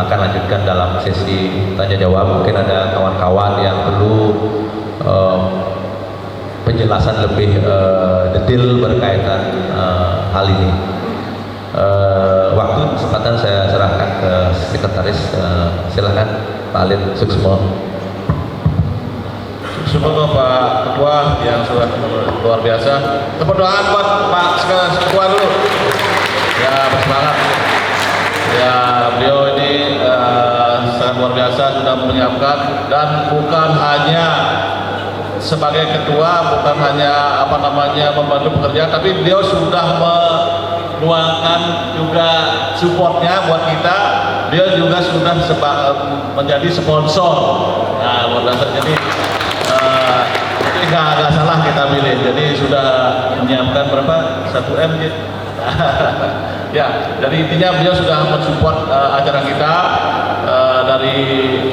akan lanjutkan dalam sesi tanya jawab. Mungkin ada kawan-kawan yang perlu penjelasan lebih detail berkaitan hal ini. Waktu kesempatan saya serahkan ke sekretaris. Silakan Pak Alin Suksmo. Semoga Pak Ketua yang sudah luar biasa. Tepuk doa buat Pak Ketua dulu. Ya bersemangat. Ya beliau ini sangat luar biasa sudah menyiapkan, dan bukan hanya sebagai ketua, bukan hanya membantu pekerjaan, tapi beliau sudah menuangkan juga supportnya buat kita. Beliau juga sudah menjadi sponsor. Nah, luar biasa. Jadi nggak salah kita pilih. Jadi sudah menyiapkan berapa? 1M gitu. Ya, jadi intinya beliau sudah mensupport acara kita dari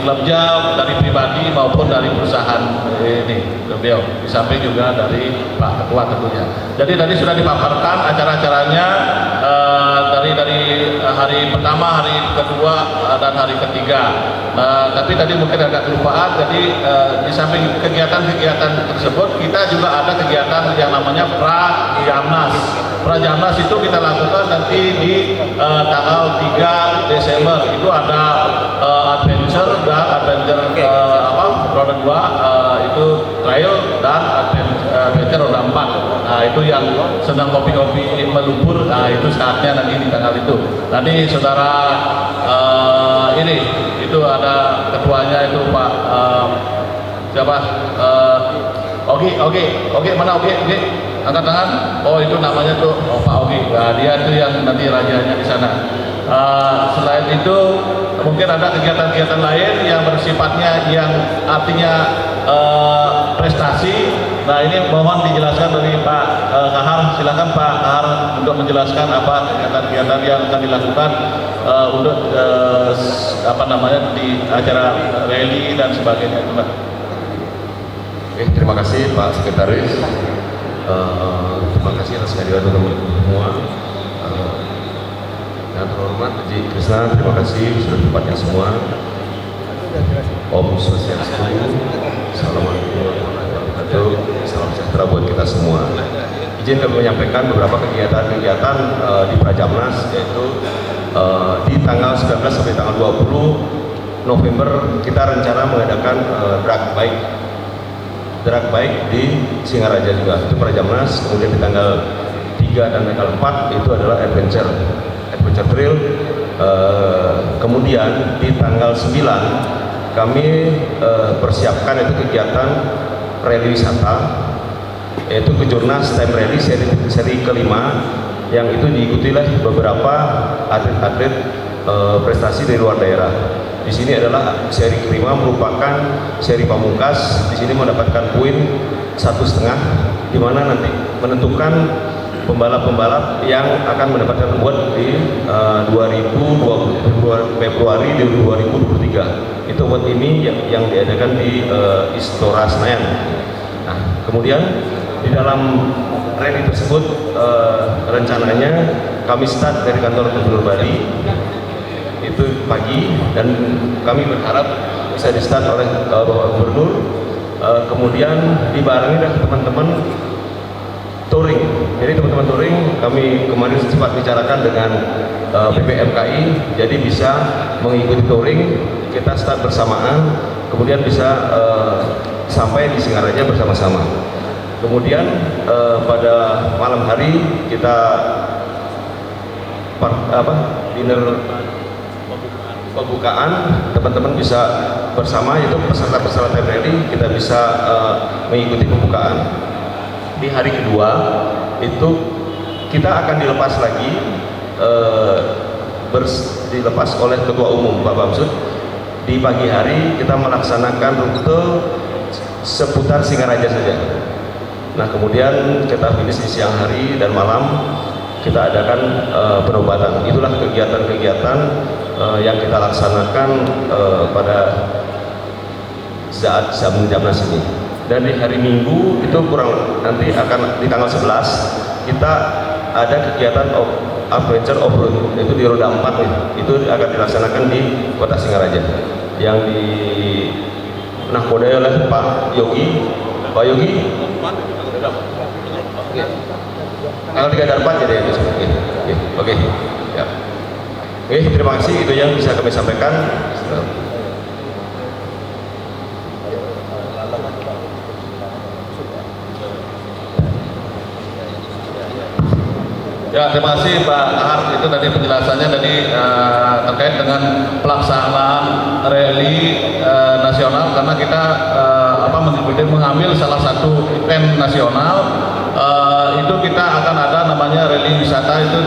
klubnya, dari pribadi maupun dari perusahaan ini. Beliau di samping juga dari Pak Ketua tentunya. Jadi tadi sudah dipaparkan acara-acaranya dari hari pertama, hari kedua, dan hari ketiga. Tapi tadi mungkin agak kelupaan, jadi di samping kegiatan-kegiatan tersebut, kita juga ada kegiatan yang namanya Prajamnas. Prajamnas itu kita lakukan nanti di tanggal 3 Desember. Itu ada adventure dan adventure roda 2, itu trail dan adventure roda 4. Nah, itu yang sedang kopi-kopi melumpur, nah itu saatnya nanti di tanggal itu. Nanti saudara itu ada ketuanya itu Pak siapa? Oke, mana Oke? Angkat tangan. Oh, itu namanya tuh Pak Ogi. Nah, dia itu yang nanti rajanya di sana. Selain itu mungkin ada kegiatan-kegiatan lain yang bersifatnya yang artinya prestasi. Nah, ini mohon dijelaskan dari Pak Kahar. Silakan Pak Kahar untuk menjelaskan apa kegiatan-kegiatan yang akan dilakukan untuk di acara rally dan sebagainya itu, Pak. Oke, terima kasih Pak Sekretaris. Terima kasih atas kehadiran teman-teman semua. Yang terhormat Haji Krisna, terima kasih sudah tempatnya semua. Om Swastiastu, Assalamualaikum warahmatullahi wabarakatuh. Salam sejahtera buat kita semua. Izin kami menyampaikan beberapa kegiatan-kegiatan di Prajamnas, yaitu di tanggal 19 sampai tanggal 20 November kita rencana mengadakan drag bike di Singaraja juga, itu Prajamnas. Kemudian di tanggal 3 dan tanggal 4 itu adalah adventure trail. Kemudian di tanggal 9 kami persiapkan itu kegiatan rally wisata, yaitu Kejurnas Time Rally seri kelima, yang itu diikuti oleh beberapa atlet-atlet prestasi dari luar daerah. Di sini adalah seri kelima, merupakan seri pamungkas. Di sini mendapatkan poin 1,5, di mana nanti menentukan pembalap-pembalap yang akan mendapatkan award di 2020 Februari 2023. Itu award ini yang diadakan di Istora Senayan. Nah, kemudian di dalam rally tersebut rencananya kami start dari kantor Gubernur Bali itu pagi, dan kami berharap bisa di start oleh Bapak Gubernur. Kemudian dibarengi dengan teman-teman touring. Jadi teman-teman touring kami kemarin sempat bicarakan dengan PPMKI, jadi bisa mengikuti touring, kita start bersamaan, kemudian bisa sampai di Singaraja bersama-sama. Kemudian pada malam hari kita dinner pembukaan, teman-teman bisa bersama, itu peserta-peserta time rally kita bisa mengikuti pembukaan. Di hari kedua itu kita akan dilepas lagi, dilepas oleh Ketua Umum Pak Bamsud. Di pagi hari kita melaksanakan rute seputar Singaraja saja. Nah, kemudian kita finish di siang hari dan malam kita adakan penobatan. Itulah kegiatan-kegiatan yang kita laksanakan pada saat Jamnas ini. Dan di hari Minggu itu nanti akan di tanggal 11 kita ada kegiatan adventure off-road, itu di roda 4 itu akan dilaksanakan di Kota Singaraja, yang di nahkodai oleh Pak Yogi. Pak Yogi tanggal 3 dan 4 jadi oke. Ya. Oke, terima kasih, itu yang bisa kami sampaikan. Ya, terima kasih Pak Ahar. Itu tadi penjelasannya tadi terkait dengan pelaksanaan rally nasional, karena kita mengambil salah satu event nasional. Itu kita akan ada namanya rally wisata, itu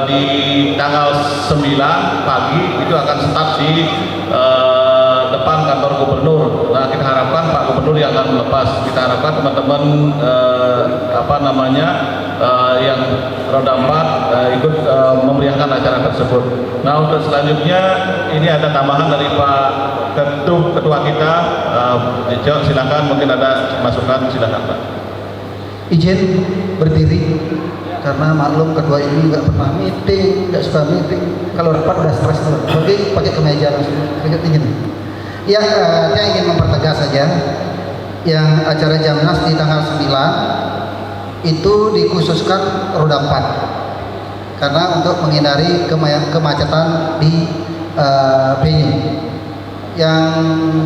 di tanggal 9 pagi itu akan start di depan kantor gubernur. Nah, kita harapkan Pak Gubernur yang akan melepas. Kita harapkan teman-teman yang roda 4 ikut memeriahkan acara tersebut. Nah, untuk selanjutnya ini ada tambahan dari Pak Ketua kita, silakan, mungkin ada masukan, silakan Pak. Izin berdiri. karena maklum ketua ini nggak pernah meeting, nggak suka meeting. Kalau rapat udah stres tuh, jadi pakai kemeja langsung, keringet dingin. Ya, saya ingin mempertegas saja, yang acara Jamnas di tanggal 9 itu dikhususkan roda 4 karena untuk menghindari kemacetan di venue. Yang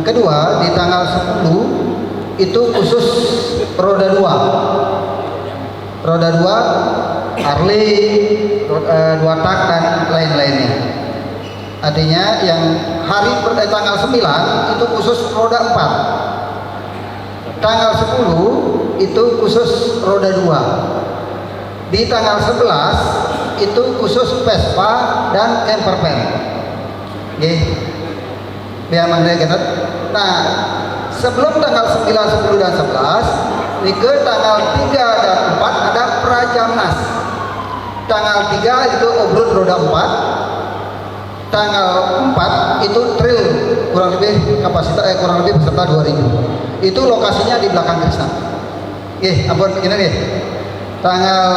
kedua di tanggal 10 itu khusus roda 2, Harley, 2 tak dan lain-lainnya. Artinya yang hari tanggal 9 itu khusus roda 4, tanggal 10 itu khusus roda 2, di tanggal 11 itu khusus Vespa dan camper van. Oke, biar mandiri kita. Nah, sebelum tanggal 9, 10 dan 11 ke tanggal 3 dan 4 ada Prajamnas. Tanggal 3 itu obrol roda 4, tanggal 4 itu trail kurang lebih kapasitas kurang lebih peserta 2000. Itu lokasinya di belakang Krishna. Ampun begini nih. Tanggal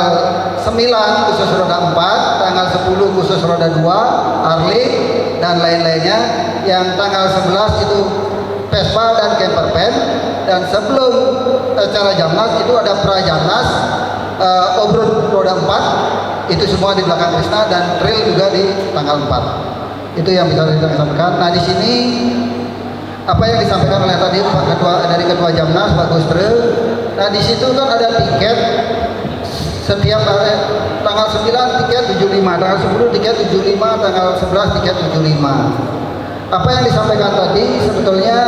9 khusus roda 4, tanggal 10 khusus roda 2, Harley dan lain-lainnya. Yang tanggal 11 itu Vespa dan camper van, dan sebelum acara Jamnas itu ada Prajamnas, obrol roda 4, itu semua di belakang Krishna, dan trail juga di tanggal 4. Itu yang bisa kita sampaikan. Nah, di sini apa yang disampaikan oleh tadi Pak Ketua dari Ketua Jamnas Pak Gustre. Nah, di situ kan ada tiket setiap hari, tanggal 9 tiket 75, tanggal 10 tiket 75, tanggal 11 tiket 75. Apa yang disampaikan tadi sebetulnya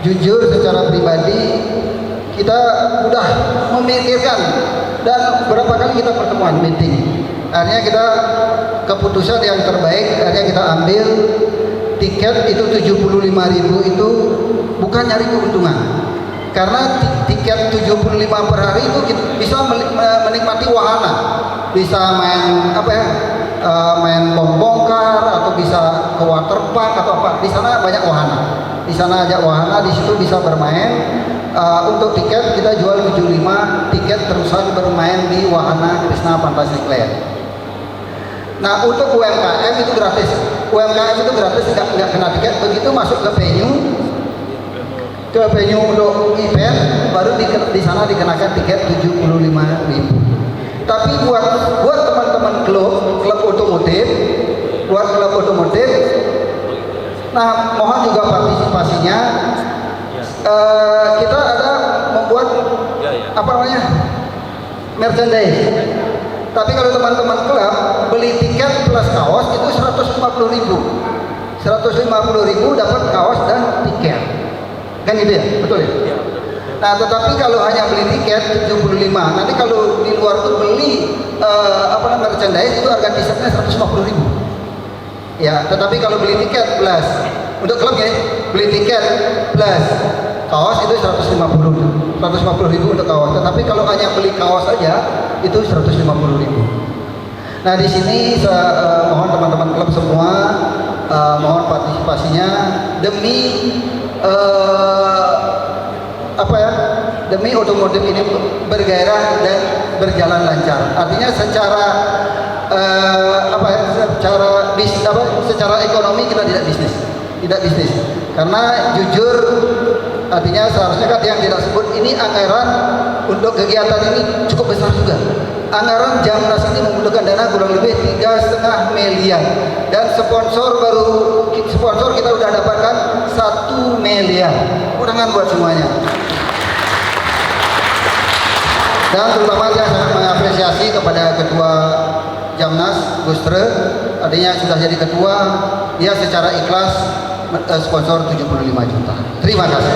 jujur secara pribadi kita udah memikirkan, dan berapa kali kita pertemuan meeting. Akhirnya kita keputusan yang terbaik, akhirnya kita ambil tiket itu 75.000 itu bukan nyari keuntungan. Karena tiket 75 per hari itu bisa menikmati wahana, bisa main main bongkar, atau bisa ke waterpark atau apa. Di sana banyak wahana. Di sana aja wahana, di situ bisa bermain. Untuk tiket kita jual 75 tiket terusan bermain di wahana Krishna Fantastic Land. Nah, untuk UMKM itu gratis. UMKM itu gratis, nggak kena tiket. Begitu masuk ke venue untuk event, baru di sana dikenakan tiket 75.000. Tapi buat teman-teman klub otomotif, nah mohon juga partisipasinya. Kita ada membuat merchandise. Tapi kalau teman-teman klub beli tiket plus kaos itu 150.000 dapat kaos dan tiket, kan gitu ya, betul ya? Nah, tetapi kalau hanya beli tiket 75, nanti kalau di luar tuh beli merchandise itu harga t-shirtnya 150.000. Ya, tetapi kalau beli tiket plus untuk klub ya, beli tiket plus kaos itu 150.000 untuk kaos. Tetapi kalau hanya beli kaos saja itu 150.000. Nah, di sini mohon teman-teman klub semua mohon partisipasinya demi demi otomotif ini bergairah dan berjalan lancar. Artinya secara secara ekonomi kita tidak bisnis. Karena jujur, artinya seharusnya kan yang tidak sebut ini anggaran untuk kegiatan ini cukup besar juga. Anggaran Jamnas ini membutuhkan dana kurang lebih 3,5 miliar, dan sponsor kita udah dapatkan 1 miliar. Kurangan buat semuanya. Dan terutama saya sangat mengapresiasi kepada Ketua Jamnas Gustre, artinya sudah jadi ketua, dia secara ikhlas sponsor 75 juta. Terima kasih.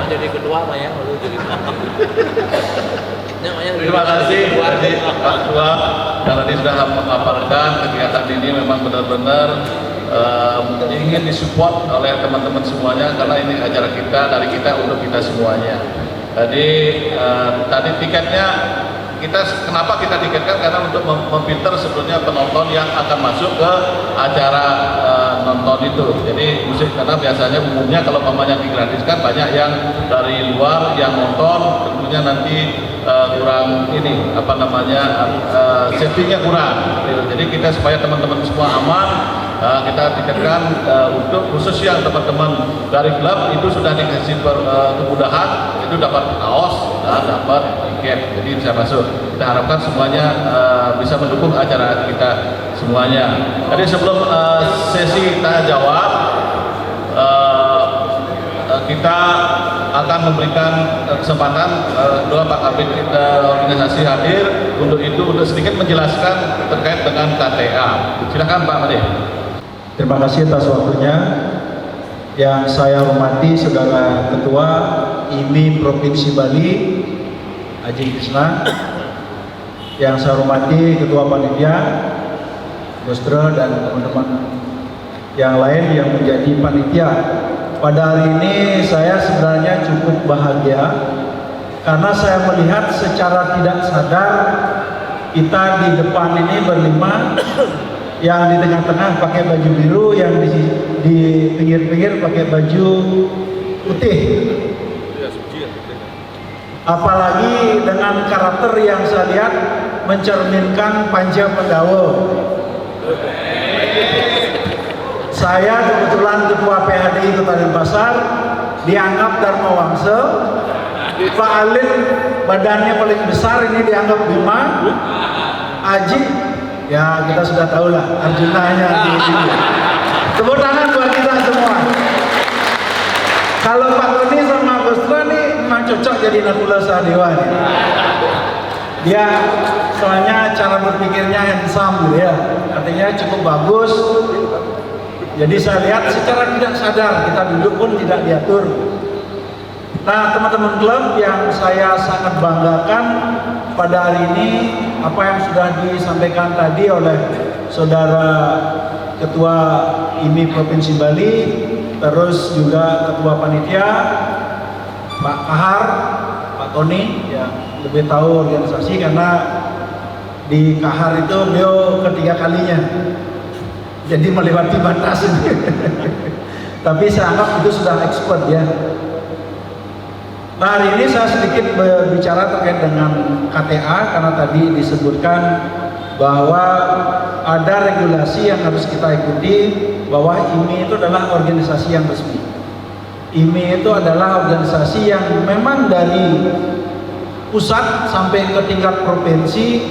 Jadi ketua mah ya, lalu jadi Terima kasih Pak Ketua, karena ini sudah memaparkan kegiatan ini memang benar-benar ingin disupport oleh teman-teman semuanya, karena ini acara kita, dari kita untuk kita semuanya. Tadi tiketnya kenapa kita tiketkan, karena untuk memfilter sebetulnya penonton yang akan masuk ke acara nonton itu. Jadi musik, karena biasanya umumnya kalau pamannya digratiskan banyak yang dari luar yang nonton, tentunya nanti kurang ini apa namanya safety-nya kurang. Jadi kita supaya teman-teman semua aman, kita tiketkan untuk khusus yang teman-teman dari klub itu sudah dikasih kemudahan, itu dapat kaos dan dapat tiket, jadi bisa masuk. Kita harapkan semuanya bisa mendukung acara kita semuanya. Jadi sebelum sesi tanya jawab, kita akan memberikan kesempatan kedua Pak Kabid organisasi hadir untuk sedikit menjelaskan terkait dengan KTA. Silakan Pak Made. Terima kasih atas waktunya. Yang saya hormati Saudara Ketua IMI Provinsi Bali, Haji Krisna. Yang saya hormati Ketua Panitia, Gustra, dan teman-teman yang lain yang menjadi panitia. Pada hari ini saya sebenarnya cukup bahagia karena saya melihat secara tidak sadar kita di depan ini berlima, yang di tengah-tengah pakai baju biru, yang di pinggir-pinggir pakai baju putih. Apalagi dengan karakter yang saya lihat mencerminkan Panja Pendawa. Saya kebetulan ketua PHDI Kota Denpasar, dianggap Dharma Wangsa. Pak Alin badannya paling besar, ini dianggap Bima. Aji, ya kita sudah tahu lah Arjunanya di sini. Tepuk tangan buat kita semua. Kalau Pak Tony sama Gustra nih memang cocok jadi Nakula Sadewa nih. Dia soalnya cara berpikirnya handsome gitu ya, artinya cukup bagus. Jadi saya lihat secara tidak sadar kita duduk pun tidak diatur. Nah, teman-teman klub yang saya sangat banggakan pada hari ini, apa yang sudah disampaikan tadi oleh Saudara Ketua IMI Provinsi Bali, terus juga Ketua Panitia Pak Kahar, Pak Tony, ya lebih tahu organisasi karena di Kahar itu beliau ketiga kalinya. Jadi melewati batas ini. Tapi saya anggap itu sudah expert ya. Nah, hari ini saya sedikit berbicara terkait dengan KTA karena tadi disebutkan bahwa ada regulasi yang harus kita ikuti, bahwa IMI itu adalah organisasi yang resmi. IMI itu adalah organisasi yang memang dari pusat sampai ke tingkat provinsi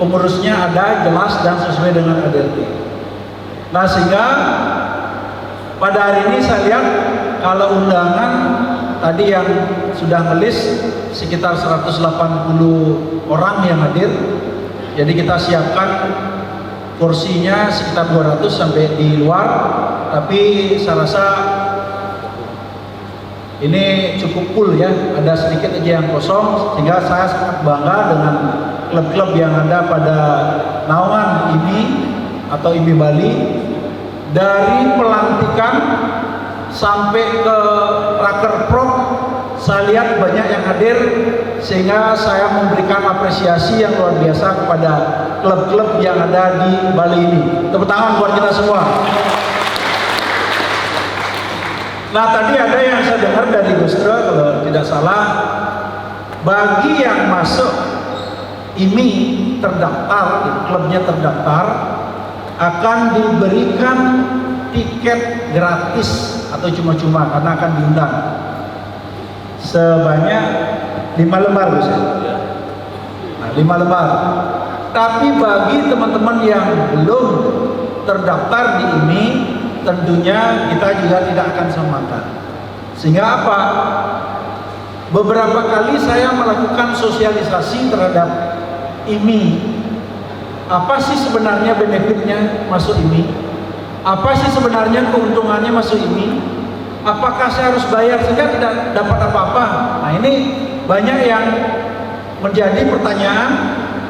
pengurusnya ada, jelas dan sesuai dengan ADRT. Nah, sehingga pada hari ini saya lihat kalau undangan tadi yang sudah ngelis sekitar 180 orang yang hadir. Jadi kita siapkan kursinya sekitar 200 sampai di luar, tapi saya rasa ini cukup full ya, ada sedikit aja yang kosong, sehingga saya sangat bangga dengan klub-klub yang ada pada naungan IMI atau IMI Bali. Dari pelantikan sampai ke Rakerprov, saya lihat banyak yang hadir, sehingga saya memberikan apresiasi yang luar biasa kepada klub-klub yang ada di Bali ini. Tepuk tangan buat kita semua. Nah, tadi ada yang saya dengar dari Gustra, kalau tidak salah, bagi yang masuk IMI terdaftar, klubnya terdaftar, akan diberikan tiket gratis atau cuma-cuma karena akan diundang sebanyak 5 lembar bisa. Nah, 5 lembar. Tapi bagi teman-teman yang belum terdaftar di IMI, tentunya kita juga tidak akan samakan. Sehingga apa? Beberapa kali saya melakukan sosialisasi terhadap IMI. Apa sih sebenarnya benefitnya masuk IMI? Apa sih sebenarnya keuntungannya masuk IMI? Apakah saya harus bayar saja tidak dapat apa-apa? Nah, ini banyak yang menjadi pertanyaan,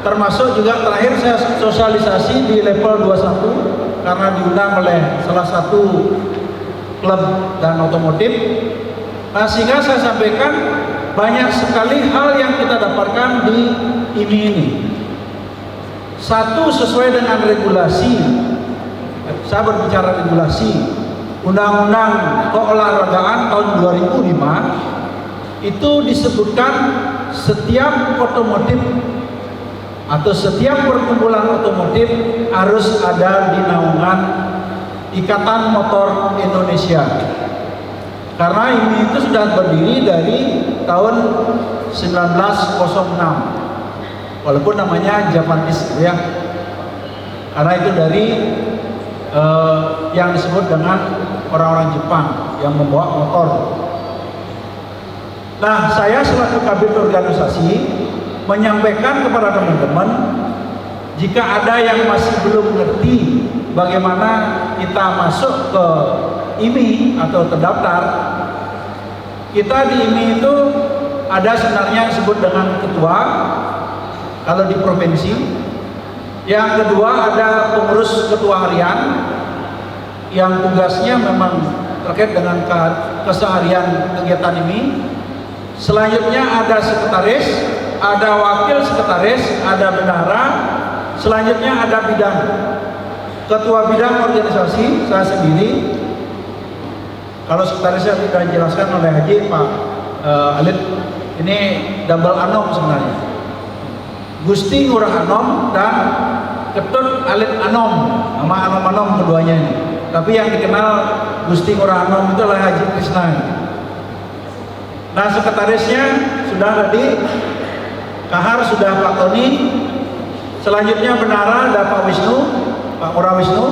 termasuk juga terakhir saya sosialisasi di level 21 karena diundang oleh salah satu klub dan otomotif. Nah, sehingga saya sampaikan banyak sekali hal yang kita dapat didaftarkan di IMI ini. Satu, sesuai dengan regulasi. Saya berbicara regulasi. Undang-Undang Keolahragaan tahun 2005 itu disebutkan setiap otomotif atau setiap perkumpulan otomotif harus ada di naungan Ikatan Motor Indonesia. Karena ini itu sudah berdiri dari tahun 1906, walaupun namanya Japanese ya, karena itu dari yang disebut dengan orang-orang Jepang yang membawa motor. Nah, saya selaku kabit organisasi menyampaikan kepada teman-teman, jika ada yang masih belum mengerti bagaimana kita masuk ke IMI atau terdaftar, kita di IMI itu ada sebenarnya yang disebut dengan ketua kalau di provinsi. Yang kedua ada pengurus ketua harian yang tugasnya memang terkait dengan keseharian kegiatan ini. Selanjutnya ada sekretaris, ada wakil sekretaris, ada bendahara. Selanjutnya ada bidang. Ketua bidang organisasi saya sendiri. Kalau sekretarisnya sudah dijelaskan oleh Haji Pak Alit, ini double anom sebenarnya. Gusti Ngurah Anom dan Ketut Alit Anom, nama anom-anom keduanya ini. Tapi yang dikenal Gusti Ngurah Anom itu adalah Haji Krisna. Nah, sekretarisnya sudah tadi, Kahar sudah Pak Tony. Selanjutnya bendahara ada Pak Wisnu, Pak Ngurah Wisnu.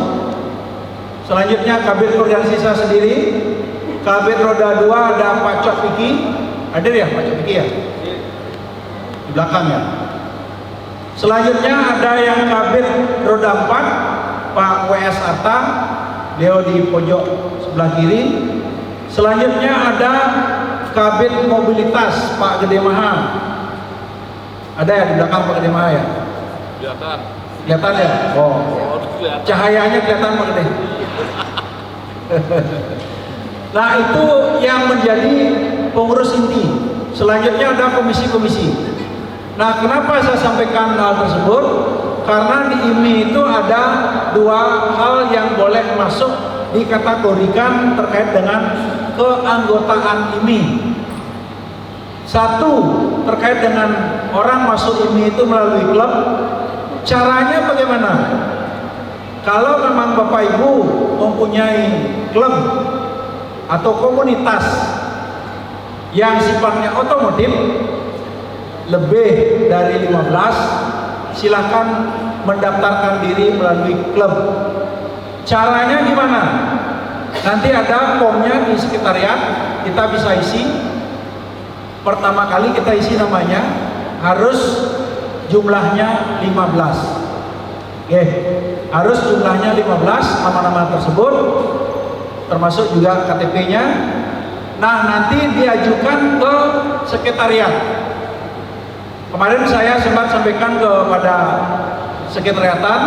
Selanjutnya kabit organisasi saya sendiri. Kabit roda 2 ada Pak Cok Piki. Hadir ya Pak Cok Piki ya? Di belakang ya. Selanjutnya ada yang kabit roda 4, Pak WS Arta, beliau di pojok sebelah kiri. Selanjutnya ada kabit mobilitas, Pak Gede Maha. Ada ya di belakang Pak Gede Maha ya? Kelihatan. Kelihatan ya? Oh, cahayanya kelihatan Pak Gede. Nah, itu yang menjadi pengurus inti. Selanjutnya ada komisi-komisi. Nah, kenapa saya sampaikan hal tersebut? Karena di IMI itu ada dua hal yang boleh masuk dikategorikan terkait dengan keanggotaan IMI. Satu, terkait dengan orang masuk IMI itu melalui klub. Caranya bagaimana? Kalau memang Bapak Ibu mempunyai klub atau komunitas yang sifatnya otomotif lebih dari 15, silakan mendaftarkan diri melalui klub. Caranya gimana? Nanti ada formnya di sekretariat, kita bisa isi. Pertama kali kita isi namanya, harus jumlahnya 15. Oke, harus jumlahnya 15 nama-nama tersebut, termasuk juga KTP-nya. Nah, nanti diajukan ke sekretariat. Kemarin saya sempat sampaikan kepada sekretariatan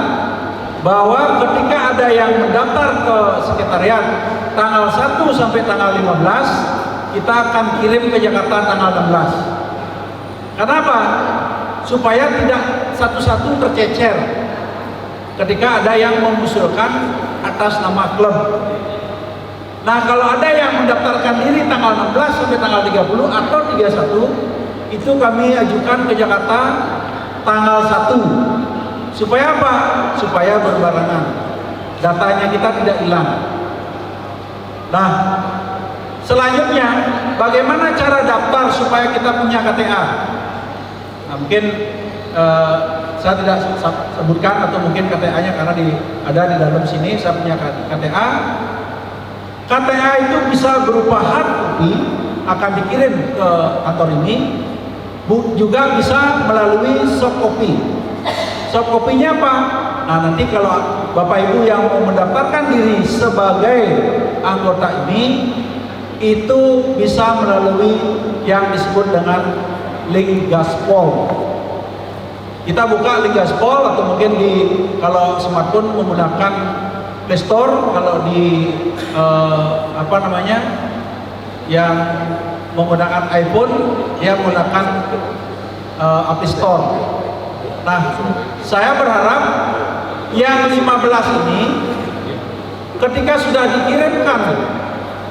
bahwa ketika ada yang mendaftar ke sekretariat tanggal 1 sampai tanggal 15, kita akan kirim ke Jakarta tanggal 16. Kenapa? Supaya tidak satu-satu tercecer ketika ada yang mengusulkan atas nama klub. Nah, kalau ada yang mendaftarkan diri tanggal 16 sampai tanggal 30 atau 31, itu kami ajukan ke Jakarta tanggal 1. Supaya apa? Supaya berbarengan, datanya kita tidak hilang. Nah, selanjutnya bagaimana cara daftar supaya kita punya KTA? Nah, mungkin saya tidak sebutkan atau mungkin KTA-nya karena ada di dalam sini. Saya punya KTA. KTA itu bisa berupa hard copy, akan dikirim ke kantor ini. Juga bisa melalui soft copy. Soft copy-nya apa? Nah, nanti kalau Bapak Ibu yang mau mendaftarkan diri sebagai anggota ini, itu bisa melalui yang disebut dengan link Gaspol. Kita buka link Gaspol atau mungkin kalau smartphone menggunakan Play Store, kalau di yang menggunakan iPhone, dia menggunakan App Store. Nah, saya berharap yang 15 ini ketika sudah dikirimkan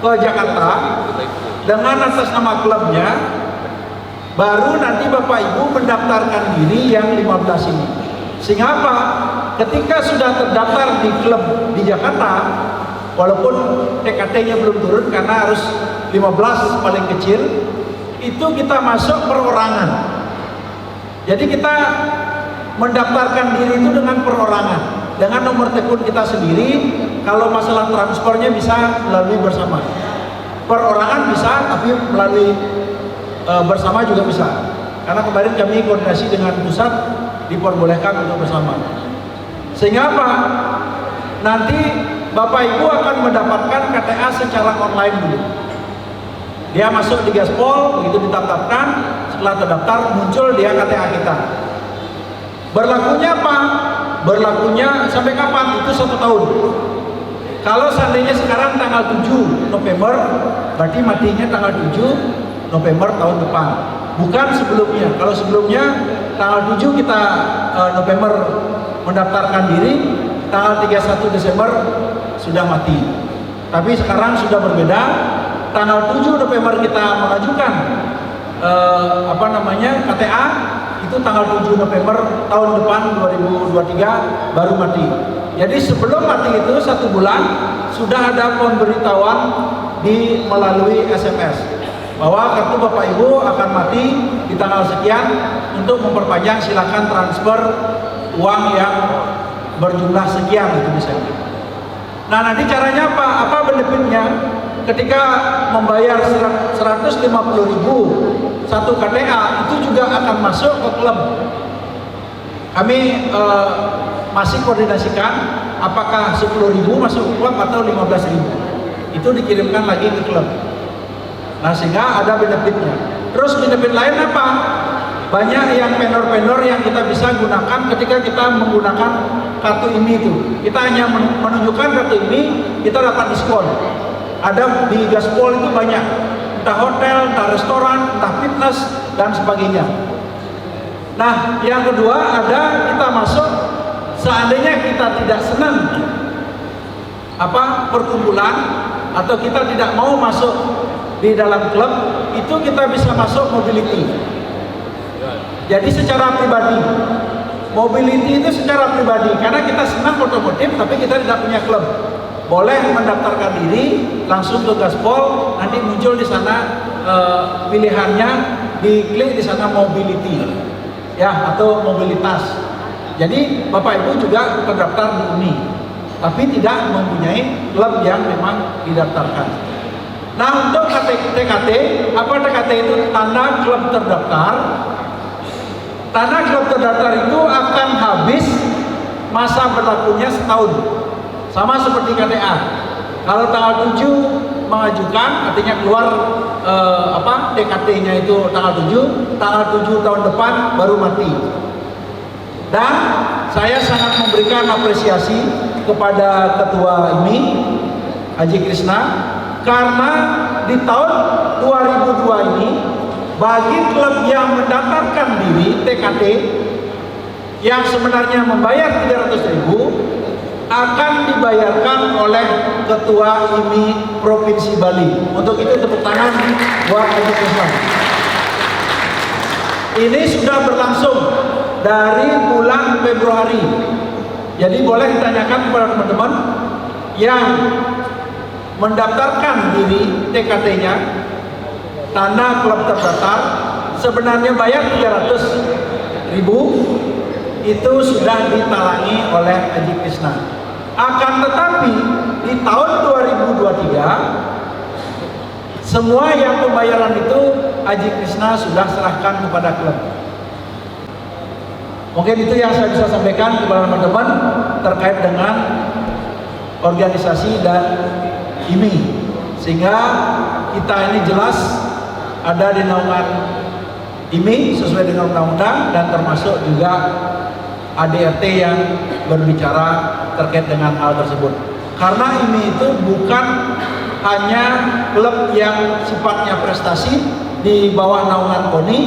ke Jakarta dengan atas nama klubnya, baru nanti Bapak Ibu mendaftarkan diri yang 15 ini. Sehingga apa? Ketika sudah terdaftar di klub di Jakarta, walaupun TKT-nya belum turun karena harus 15 paling kecil, itu kita masuk perorangan. Jadi kita mendaftarkan diri itu dengan perorangan, dengan nomor telepon kita sendiri. Kalau masalah transfernya bisa melalui bersama, perorangan bisa, tapi melalui bersama juga bisa. Karena kemarin kami koordinasi dengan pusat, diperbolehkan untuk bersama. Sehingga apa? Nanti Bapak Ibu akan mendapatkan KTA secara online dulu. Dia masuk di Gaspol, begitu ditetapkan, setelah terdaftar muncul dia KTA kita. Berlakunya apa? Berlakunya sampai kapan? Itu 1 tahun. Kalau seandainya sekarang tanggal 7 November, berarti matinya tanggal 7 November tahun depan. Bukan sebelumnya. Kalau sebelumnya tanggal 7 kita November mendaftarkan diri, tanggal 31 Desember sudah mati. Tapi sekarang sudah berbeda. Tanggal 7 November kita mengajukan KTA, itu tanggal 7 November tahun depan 2023 baru mati. Jadi sebelum mati itu 1 bulan sudah ada pemberitahuan melalui SMS bahwa kartu Bapak Ibu akan mati di tanggal sekian, untuk memperpanjang silakan transfer uang yang berjumlah sekian, itu misalnya. Nah, nanti caranya apa? Apa benefitnya? Ketika membayar 150.000 satu KTA, itu juga akan masuk ke klub. Kami masih koordinasikan apakah 10.000 masuk ke klub atau 15.000. Itu dikirimkan lagi ke klub. Nah, sehingga ada benefitnya. Terus benefit lain apa? Banyak yang vendor-vendor yang kita bisa gunakan ketika kita menggunakan kartu IMI itu. Kita hanya menunjukkan kartu IMI, kita dapat diskon. Ada di Gaspol itu banyak, entah hotel, entah restoran, entah fitness, dan sebagainya. Nah, yang kedua ada kita masuk, seandainya kita tidak senang perkumpulan, atau kita tidak mau masuk di dalam klub, itu kita bisa masuk mobility. Jadi secara pribadi, mobility itu secara pribadi, karena kita senang otomotif tapi kita tidak punya klub, boleh mendaftarkan diri langsung ke Gaspol, nanti muncul di sana pilihannya, diklik di sana mobility, ya, atau mobilitas. Jadi Bapak Ibu juga terdaftar di ini, tapi tidak mempunyai klub yang memang didaftarkan. Nah, untuk TKT, apa TKT itu? Tanda klub terdaftar. Tanda klub terdaftar itu akan habis masa berlakunya setahun. Sama seperti KTA. Kalau tanggal 7 mengajukan, artinya keluar TKT-nya itu tanggal 7 tahun depan baru mati. Dan saya sangat memberikan apresiasi kepada Ketua IMI Haji Krishna, karena di tahun 2002 ini bagi klub yang mendaftarkan diri TKT yang sebenarnya membayar 300.000 akan dibayarkan oleh Ketua IMI Provinsi Bali. Untuk itu tepuk tangan buat Haji Krishna. Ini sudah berlangsung dari bulan Februari. Jadi boleh ditanyakan kepada teman-teman yang mendaftarkan diri TKT-nya, tanda klub terdaftar, sebenarnya bayar 300.000, itu sudah ditalangi oleh Haji Krishna. Akan tetapi di tahun 2023 semua yang pembayaran itu Haji Krishna sudah serahkan kepada klub. Mungkin itu yang saya bisa sampaikan kepada teman-teman terkait dengan organisasi dan IMI, sehingga kita ini jelas ada di naungan IMI sesuai dengan undang-undang, dan termasuk juga ADRT yang berbicara terkait dengan hal tersebut. Karena IMI itu bukan hanya klub yang sifatnya prestasi di bawah naungan KONI,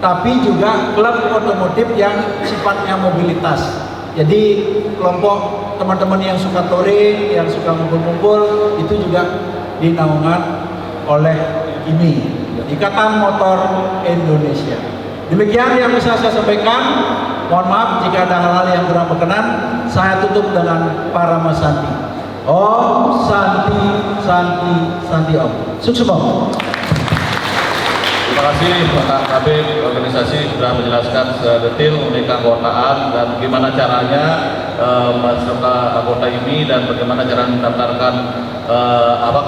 tapi juga klub otomotif yang sifatnya mobilitas. Jadi kelompok teman-teman yang suka touring, yang suka ngumpul-ngumpul itu juga dinaungan oleh IMI, Ikatan Motor Indonesia. Demikian yang bisa saya sampaikan. Mohon maaf jika ada hal-hal yang kurang berkenan. Saya tutup dengan Parama Santi. Om Santi Santi Santi Om. Sukses Om. Terima kasih Pak Kabid organisasi sudah menjelaskan sedetail mengenai keanggotaan dan bagaimana caranya masuk ke anggota ini dan bagaimana cara mendaftarkan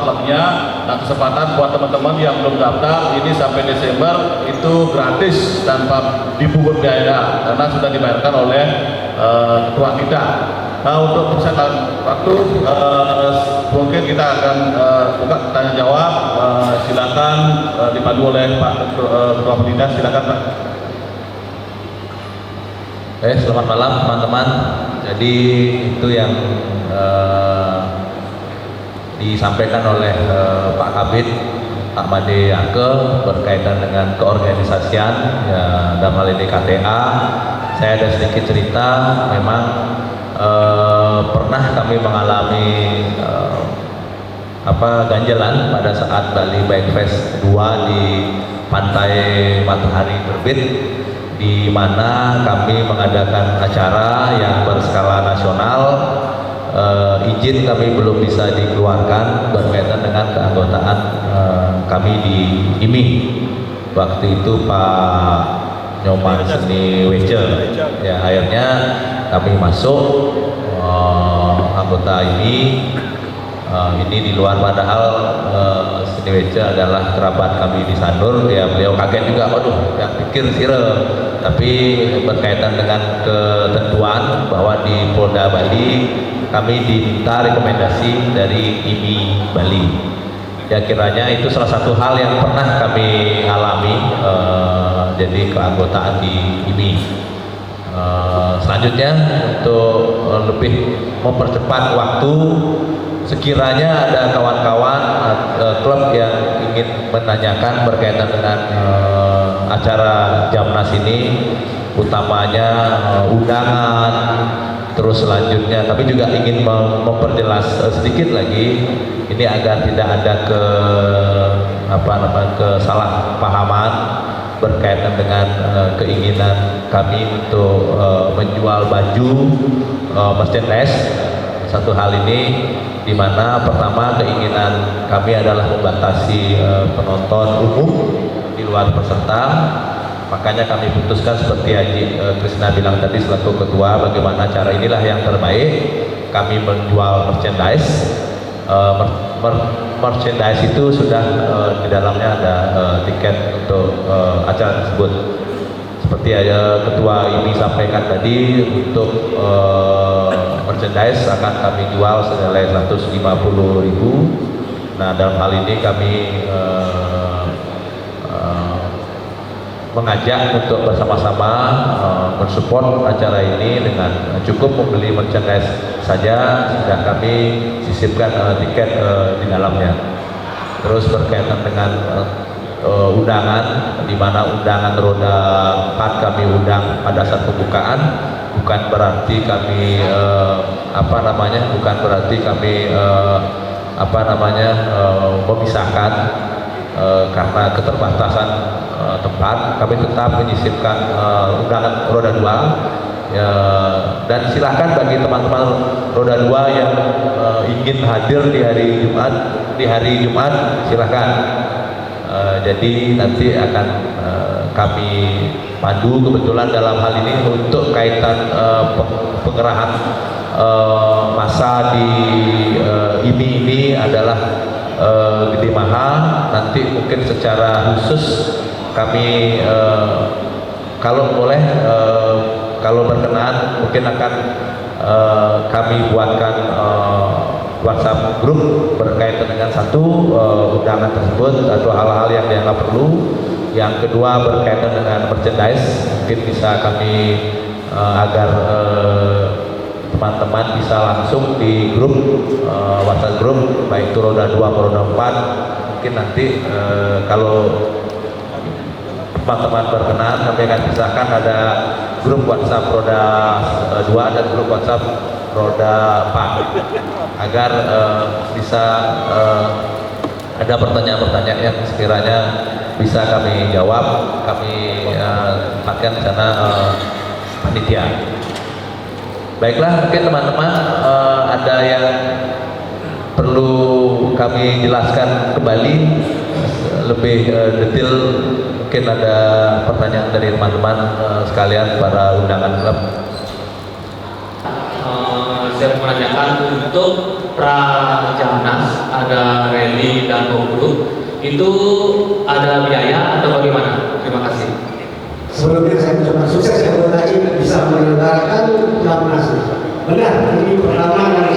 klubnya. Nah, kesempatan buat teman-teman yang belum daftar ini sampai Desember itu gratis tanpa dipungut biaya karena sudah dibayarkan oleh ketua kita. Nah, untuk persiapan waktu mungkin kita akan buka tanya jawab. Silakan dipandu oleh Pak Ketua Panitia. Silakan Pak. Selamat malam teman-teman. Jadi itu yang disampaikan oleh Pak Kabid, Pak Made Yangke berkaitan dengan keorganisasian ya, dalam hal ini KTA. Saya ada sedikit cerita. Memang pernah kami mengalami ganjalan pada saat Bali Bike Fest 2 di Pantai Matahari Terbit, di mana kami mengadakan acara yang berskala nasional. Izin kami belum bisa dikeluarkan berkaitan dengan keanggotaan kami di IMI. Waktu itu Pak Nyoman Seni Wece, ya akhirnya kami masuk anggota ini di luar, padahal Seni Wece adalah kerabat kami di Sanur. Ya beliau kaget juga, waduh yang pikir sire, tapi berkaitan dengan ketentuan bahwa di Polda Bali kami diminta rekomendasi dari IMI Bali. Ya kiranya itu salah satu hal yang pernah kami alami, jadi keanggotaan di IMI. Selanjutnya untuk lebih mempercepat waktu, sekiranya ada kawan-kawan klub yang ingin menanyakan berkaitan dengan acara Jamnas ini, utamanya undangan, terus selanjutnya kami juga ingin memperjelas sedikit lagi ini agar tidak ada kesalahpahaman berkaitan dengan keinginan kami untuk menjual baju merchandise. Satu hal ini di mana pertama keinginan kami adalah membatasi penonton umum di luar peserta. Makanya kami putuskan seperti Haji Krisna bilang tadi selaku ketua, bagaimana cara inilah yang terbaik kami menjual merchandise. Merchandise itu sudah di dalamnya ada tiket untuk acara tersebut. Seperti ketua IMI sampaikan tadi, untuk merchandise akan kami jual senilai 150.000. Nah, dalam hal ini kami mengajak untuk bersama-sama mensupport acara ini dengan cukup membeli merchandise saja, sudah kami sisipkan tiket di dalamnya. Terus berkaitan dengan undangan, di mana undangan roda 4 kami undang pada saat pembukaan, bukan berarti kami memisahkan karena keterbatasan tempat. Kami tetap menyisipkan undangan roda 2 ya, dan silahkan bagi teman-teman roda 2 yang ingin hadir di hari Jumat silahkan. Jadi nanti akan kami pandu. Kebetulan dalam hal ini untuk kaitan pengerahan masa di IMI ini adalah Gede Maha. Nanti mungkin secara khusus kami kalau boleh, kalau berkenan mungkin akan kami buatkan WhatsApp grup berkaitan dengan satu undangan tersebut atau hal-hal yang dianggap perlu. Yang kedua berkaitan dengan merchandise, mungkin bisa kami agar teman-teman bisa langsung di grup WhatsApp grup, baik itu roda 2 maupun roda 4. Mungkin nanti kalau teman-teman berkenan, kami akan pisahkan ada grup WhatsApp roda 2 dan grup WhatsApp roda 4 agar bisa ada pertanyaan-pertanyaan yang sekiranya bisa kami jawab, kami tempatkan di sana panitia. Baiklah, mungkin teman-teman ada yang perlu kami jelaskan kembali lebih detail. Mungkin ada pertanyaan dari teman-teman sekalian para undangan klub. Saya menanyakan untuk Prajamnas ada rally dan pembunuh itu ada biaya atau bagaimana? Terima kasih. Sebelumnya saya ucapkan sukses ya buat tadi bisa menyelenggarakan Jamnas. Benar, ini pertama dan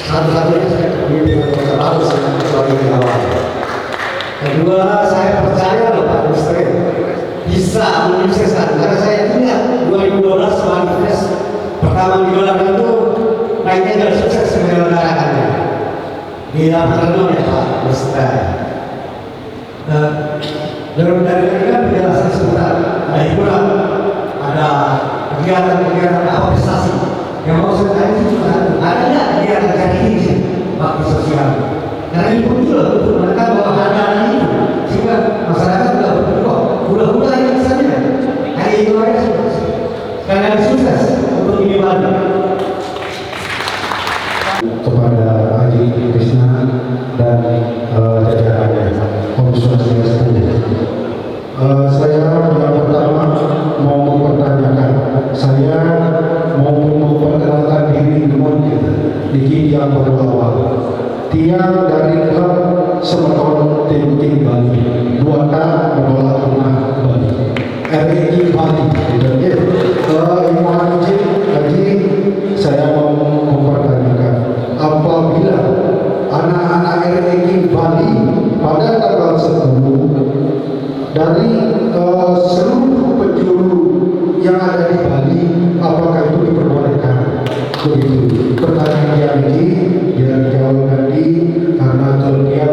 satu-satunya saya kepilih dengan bagus dengan kecuali di awal. Kedua, saya percaya loh Pak Mustri bisa menyukseskan karena saya ingat 2012 manifest pertama digelar itu naiknya dan sukses menyelenggarakannya. Di Lampung ya Pak Mustri. Dari kan penjelasan sebentar, ada hiburan, ada kegiatan-kegiatan apa prestasi. Yang mau saya tanya itu ada nggak kegiatan kayak ini sih, bakti sosial? Karena ini muncul untuk menekan bahwa ada itu, sehingga masyarakat sudah berpikir, udah yang misalnya, hari itu aja sukses. Karena sukses untuk ini Bali. Kepada Haji Krishna dan jajarannya, Om Swastiastu. Saya yang pertama mau mempertanyakan, saya mau memperkenalkan diri dulu di yang awal. Tiang dari klub Semeton Tim Bali, 2K menolak rumah Bali, RI Bali. Haji, saya mau mempertanyakan, apabila anak-anak RI Bali pada tanggal 10 dari seluruh penjuru yang ada di Bali, apakah itu diperbolehkan? Begitu. Pertanyaan yang ini biar dijawab nanti, karena kalau dia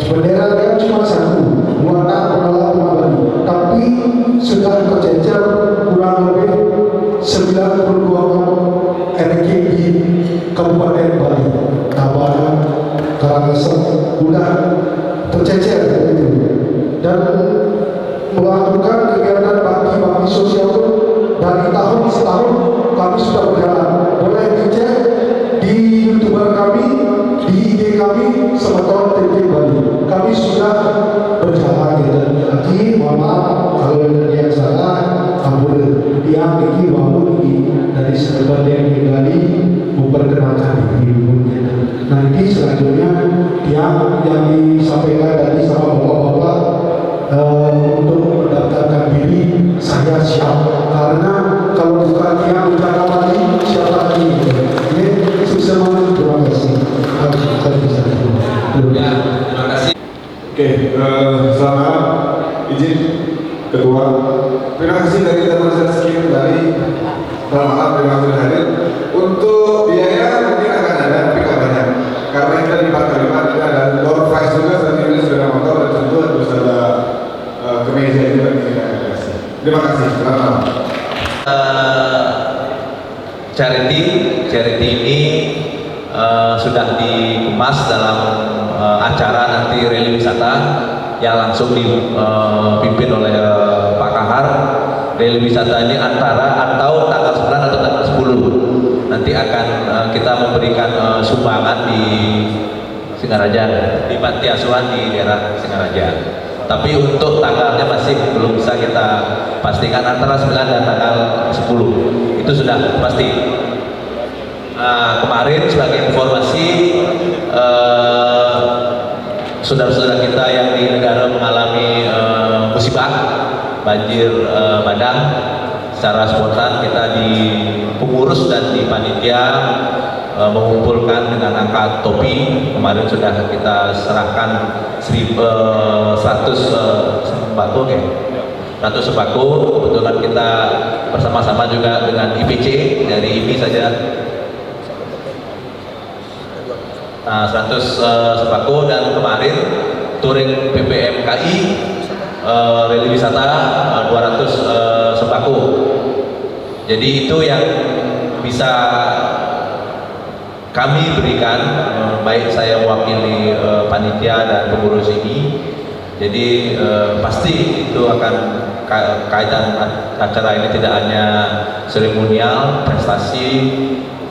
bendera kan cuma satu, warna penolak rumah Bali, tapi sudah tercecer kurang lebih 92 RG di Kabupaten Bali, Tabanan, Karangasem, sudah tercecer itu. Dan melakukan kegiatan bakti sosial dari tahun ke tahun kami sudah berjalan. Boleh dicek di YouTuber kami, di IG kami Semeton Tim Bali. Kami sudah berjalan gitu. Lagi mohon maaf kalau ada yang salah, ampun. Yang ini mau dari Semeton Tim Bali memperkenalkan diri. Nanti selanjutnya yang disampaikan tadi sama bapak-bapak untuk mendaftarkan diri, saya siap, karena kalau bukan yang utama Bali siapa lagi? Ini sukses banget, terima kasih. Terima kasih. Oke, selamat izin Ketua. Terima kasih dari teman-teman sekian dari maaf terima kasih hadir. Untuk biaya mungkin akan ada, tapi nggak banyak. Karena kita di Partai 5 kita ada door prize juga, saat ini sudah motor dan tentu harus ada kemeja juga yang kita kasih. Terima kasih. Selamat malam. Charity ini sudah dikemas dalam acara nanti rally wisata yang langsung dipimpin oleh Pak Kahar. Rally wisata ini antara atau tanggal 9 atau tanggal 10 nanti akan kita memberikan sumbangan di Singaraja, di panti asuhan di daerah Singaraja. Tapi untuk tanggalnya masih belum bisa kita pastikan, antara 9 dan tanggal 10 itu sudah pasti. Kemarin sebagai informasi, saudara-saudara kita yang di negara mengalami musibah banjir bandang, secara spontan kita di pengurus dan di panitia mengumpulkan dengan angka topi. Kemarin sudah kita serahkan 100 sembako, 100 sembako. Kebetulan kita bersama-sama juga dengan IPC dari IMI saja. 100 sembako, dan kemarin touring PPMKI rally wisata 200 sembako. Jadi itu yang bisa kami berikan, baik saya mewakili panitia dan pengurus ini. Jadi pasti itu akan kaitan acara ini tidak hanya seremonial, prestasi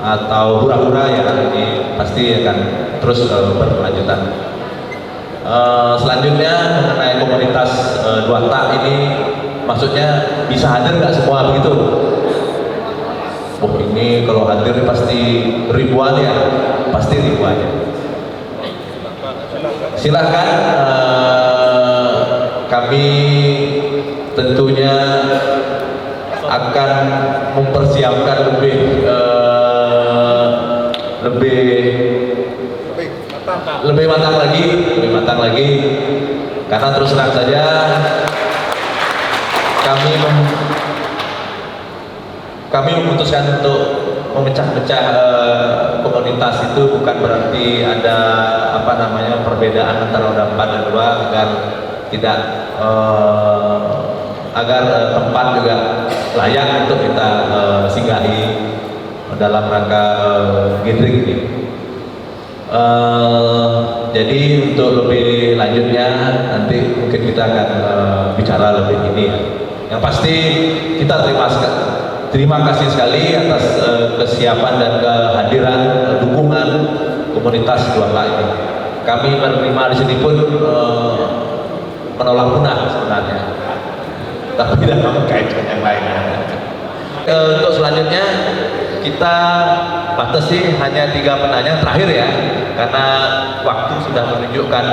atau hura-hura ya, ini pasti akan terus berkelanjutan. Selanjutnya mengenai komunitas Dua-Tak ini, maksudnya bisa hadir nggak semua begitu? Oh ini kalau hadir pasti ribuan ya, pasti ribuan ya. Silahkan, kami tentunya akan mempersiapkan lebih matang lagi, karena terus terang saja kami memutuskan untuk memecah-pecah komunitas itu bukan berarti ada perbedaan antara roda 4 dan 2, agar tidak agar tempat juga layak untuk kita singgahi dalam rangka gathering ini. Jadi untuk lebih lanjutnya nanti mungkin kita akan bicara lebih ini ya. Yang pasti kita terima kasih sekali atas kesiapan dan kehadiran dukungan komunitas Dua-Tak ini. Kami menerima di sini pun menolak punah sebenarnya, tapi dalam kaitan yang lainnya. Untuk selanjutnya kita batasi hanya 3 penanya terakhir ya, karena waktu sudah menunjukkan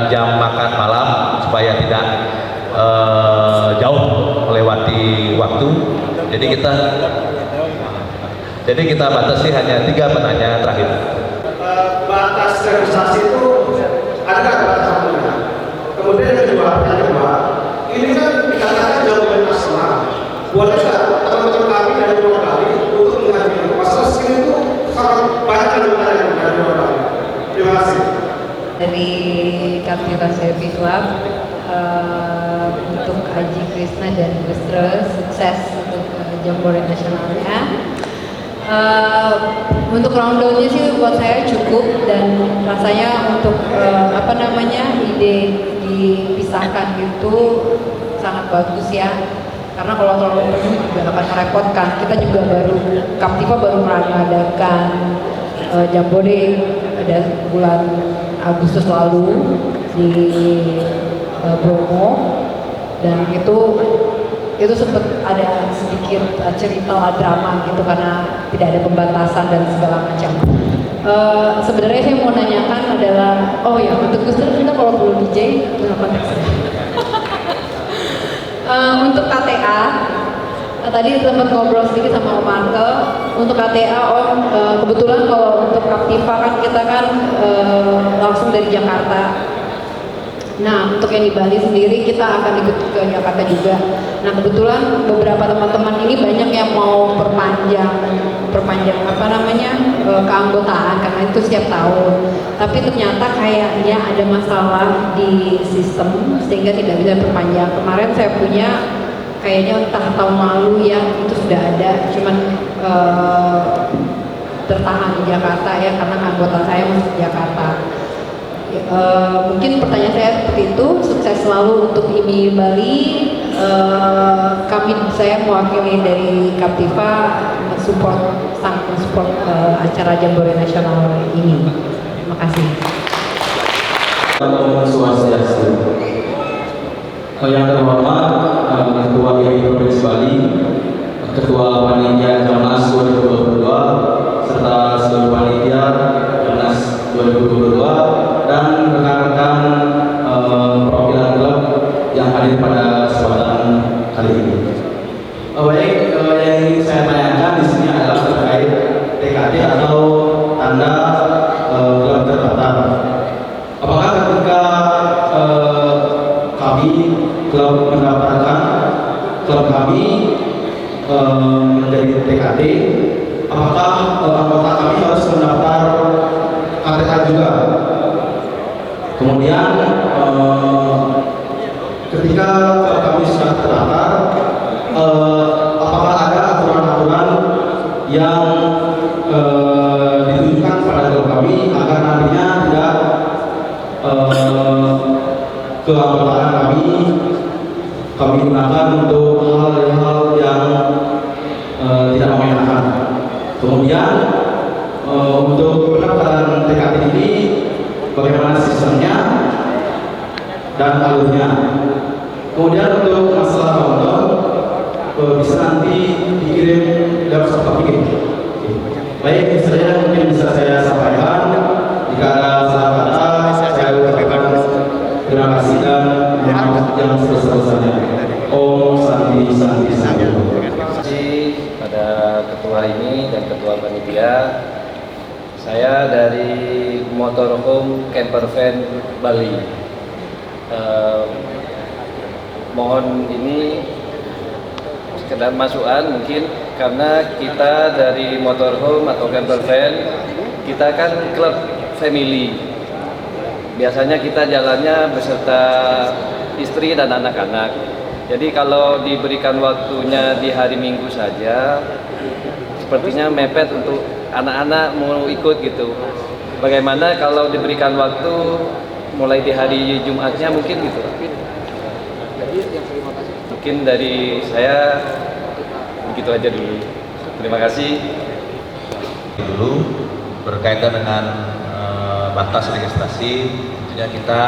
jam makan malam supaya tidak jauh melewati waktu. Jadi kita batasi hanya 3 penanya terakhir. Batas sterilisasi itu ada nggak batasannya? Kemudian yang kedua, ini kan dikatakan jauh dari nasional. Boleh nggak teman-teman kami dari luar kali untuk mengajukan masalah skill itu sangat banyak dari luar kali. Terima kasih. Dari Kapitra Servi Club, untuk Aji Krishna dan Gustra, sukses untuk Jambore nasionalnya. Untuk rundownnya sih buat saya cukup, dan rasanya untuk ide dipisahkan itu sangat bagus ya, karena kalau terlalu penuh juga akan merepotkan. Kita juga Kaptiva baru mengadakan Jambore pada bulan Agustus lalu di Bromo, dan itu sempat ada sedikit cerita drama gitu karena tidak ada pembatasan dan segala macam. Sebenarnya saya mau nanyakan adalah, untuk Gustra kita kalau perlu DJ dalam konteksnya. Untuk KTA, tadi sempat ngobrol sedikit sama Om Marke. Untuk KTA, kebetulan kalau untuk Kaptiva kan kita langsung dari Jakarta. Nah, untuk yang di Bali sendiri kita akan ikut ke Jakarta juga. Nah, kebetulan beberapa teman-teman ini banyak yang mau perpanjang keanggotaan karena itu setiap tahun. Tapi ternyata kayaknya ada masalah di sistem sehingga tidak bisa perpanjang. Kemarin saya punya kayaknya entah tahun lalu ya itu sudah ada, cuman tertahan di Jakarta ya karena anggota saya masih di Jakarta. Mungkin pertanyaan saya seperti itu. Sukses selalu untuk IMI Bali. Saya mewakili dari Kaptiva sangat mensupport acara Jambore nasional ini. Terima kasih. Swastiastu. Yang terhormat Ketua IMI Provinsi Bali, Ketua Panitia Jamnas 2022, serta seluruh panitia Jamnas 2022 dan rekan-rekan perwakilan klub yang hadir pada kesempatan kali ini. Baik, yang ingin saya tanyakan di sini adalah terkait TKT atau tanda klub terdaftar. Apakah ketika kami klub mendaftarkan klub kami menjadi TKT, apakah anggota kami harus mendaftar KTA juga? Kemudian ketika kami sudah terdaftar, apakah ada aturan-aturan yang ditunjukkan kepada klub kami agar nantinya tidak keanggotaan kami gunakan untuk hal-hal yang tidak mengenakan. Kemudian untuk pendaftaran TKT ini bagaimana sistemnya dan alurnya. Kemudian untuk masalah bangunan bisa nanti dikirim lewat soft copy. Baik, itu saja mungkin bisa saya sampaikan. Jika ada salah kata, saya ucapkan terima kasih dan yang sebesar-besarnya. Om Santi Santi Santi. Terima kasih pada ketua ini dan ketua panitia. Saya dari Motorhome Camper Van Bali. Mohon ini sekedar masukan mungkin, karena kita dari motorhome atau camper van, kita kan klub family. Biasanya kita jalannya beserta istri dan anak-anak. Jadi kalau diberikan waktunya di hari Minggu saja, sepertinya mepet untuk anak-anak mau ikut gitu. Bagaimana kalau diberikan waktu mulai di hari Jumatnya mungkin gitu. Mungkin dari saya begitu aja dulu. Terima kasih. Dulu berkaitan dengan batas registrasi, tentunya kita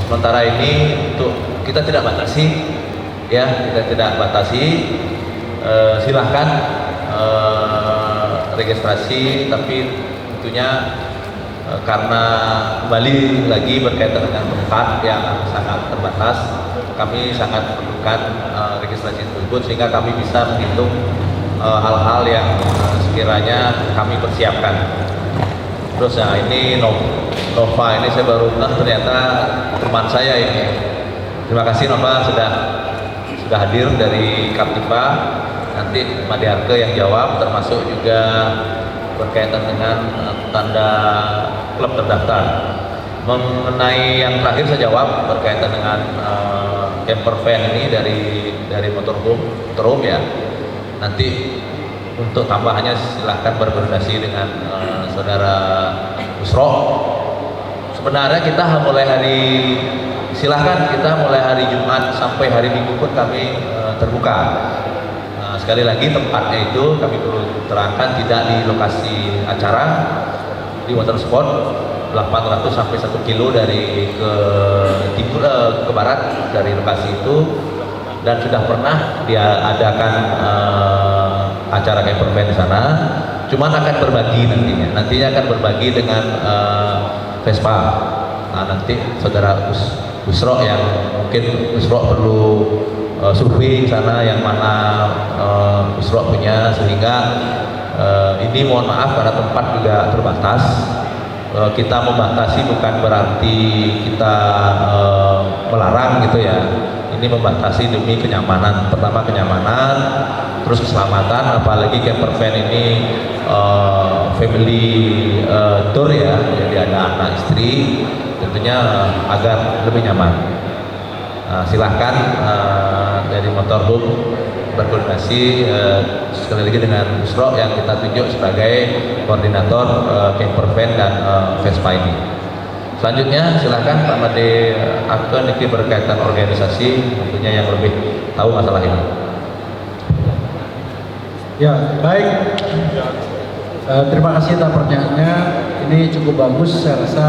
sementara ini untuk kita tidak batasi, ya kita tidak batasi. Silahkan registrasi, tapi tentunya karena kembali lagi berkaitan dengan tempat yang sangat terbatas, kami sangat perlukan registrasi tersebut sehingga kami bisa menghitung hal-hal yang sekiranya kami persiapkan. Terus ya ini Nova ini saya baru ternyata teman saya ini. Terima kasih Nova sudah hadir dari Kaptipa. Nanti Madiarke yang jawab, termasuk juga berkaitan dengan tanda klub terdaftar. Mengenai yang terakhir saya jawab berkaitan dengan camper van ini dari motorhome ya. Nanti untuk tambahannya silahkan berkoordinasi dengan saudara Busro. Sebenarnya kita mulai mulai hari Jumat sampai hari Minggu pun kami terbuka. Sekali lagi tempatnya itu kami perlu terangkan tidak di lokasi acara di watersport 800 sampai 1 kilo dari ke timur ke barat dari lokasi itu, dan sudah pernah dia adakan acara camper van di sana. Cuman akan berbagi nantinya akan berbagi dengan Vespa. Nah, nanti saudara Busro yang mungkin Busro perlu survei sana yang mana Busro punya, sehingga ini mohon maaf karena tempat juga terbatas. Kita membatasi bukan berarti kita melarang gitu ya. Ini membatasi demi kenyamanan. Pertama kenyamanan, terus keselamatan, apalagi camper van ini family tour ya, jadi ada anak istri, tentunya agar lebih nyaman. Silahkan dari motorhome berkoordinasi sekali lagi dengan Busro yang kita tunjuk sebagai koordinator camper van dan Vespa ini. Selanjutnya silahkan Pak Made Arke Niki berkaitan organisasi, tentunya yang lebih tahu masalah ini. Ya, baik. Terima kasih atas pertanyaannya. Ini cukup bagus. Saya rasa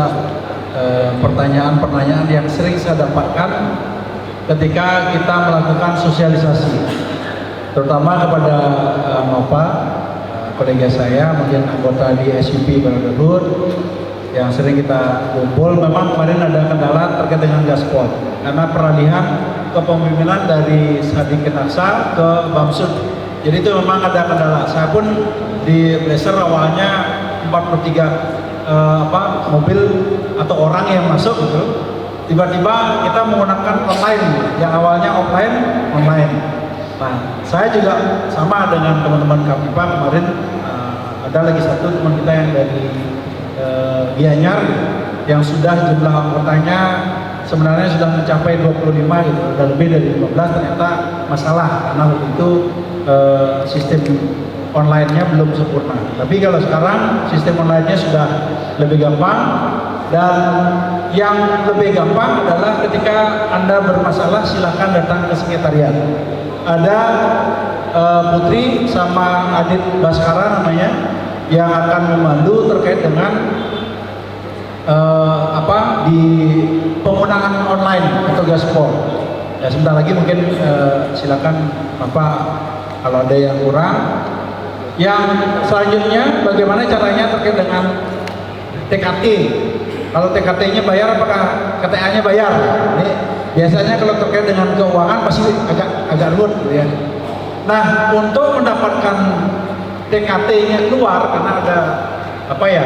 pertanyaan-pertanyaan yang sering saya dapatkan ketika kita melakukan sosialisasi, terutama kepada Nova, kolega saya, mungkin anggota di SUP Brotherhood yang sering kita kumpul. Memang kemarin ada kendala terkait dengan gaspol karena peralihan kepemimpinan dari Sadik Kenaksa ke Bamsud. Jadi itu memang ada kendala. Saya pun di Blazer awalnya 43 mobil atau orang yang masuk gitu. Tiba-tiba kita menggunakan online, yang awalnya offline, online. Nah, saya juga sama dengan teman-teman Kaptipa kemarin, ada lagi satu teman kita yang dari Gianyar yang sudah jumlah anggotanya sebenarnya sudah mencapai 25 gitu, udah lebih dari 15 ternyata masalah karena waktu itu sistem online-nya belum sempurna. Tapi kalau sekarang sistem online-nya sudah lebih gampang, dan yang lebih gampang adalah ketika Anda bermasalah silakan datang ke sekretariat. Ada Putri sama Adit Baskara namanya yang akan membantu terkait dengan di penggunaan online atau gaspol. Ya sebentar lagi mungkin silakan Bapak kalau ada yang kurang. Yang selanjutnya bagaimana caranya terkait dengan TKT. Kalau TKT-nya bayar apakah KTA-nya bayar? Ini biasanya kalau terkait dengan keuangan pasti agak ruwet gitu ya. Nah, untuk mendapatkan TKT-nya keluar karena ada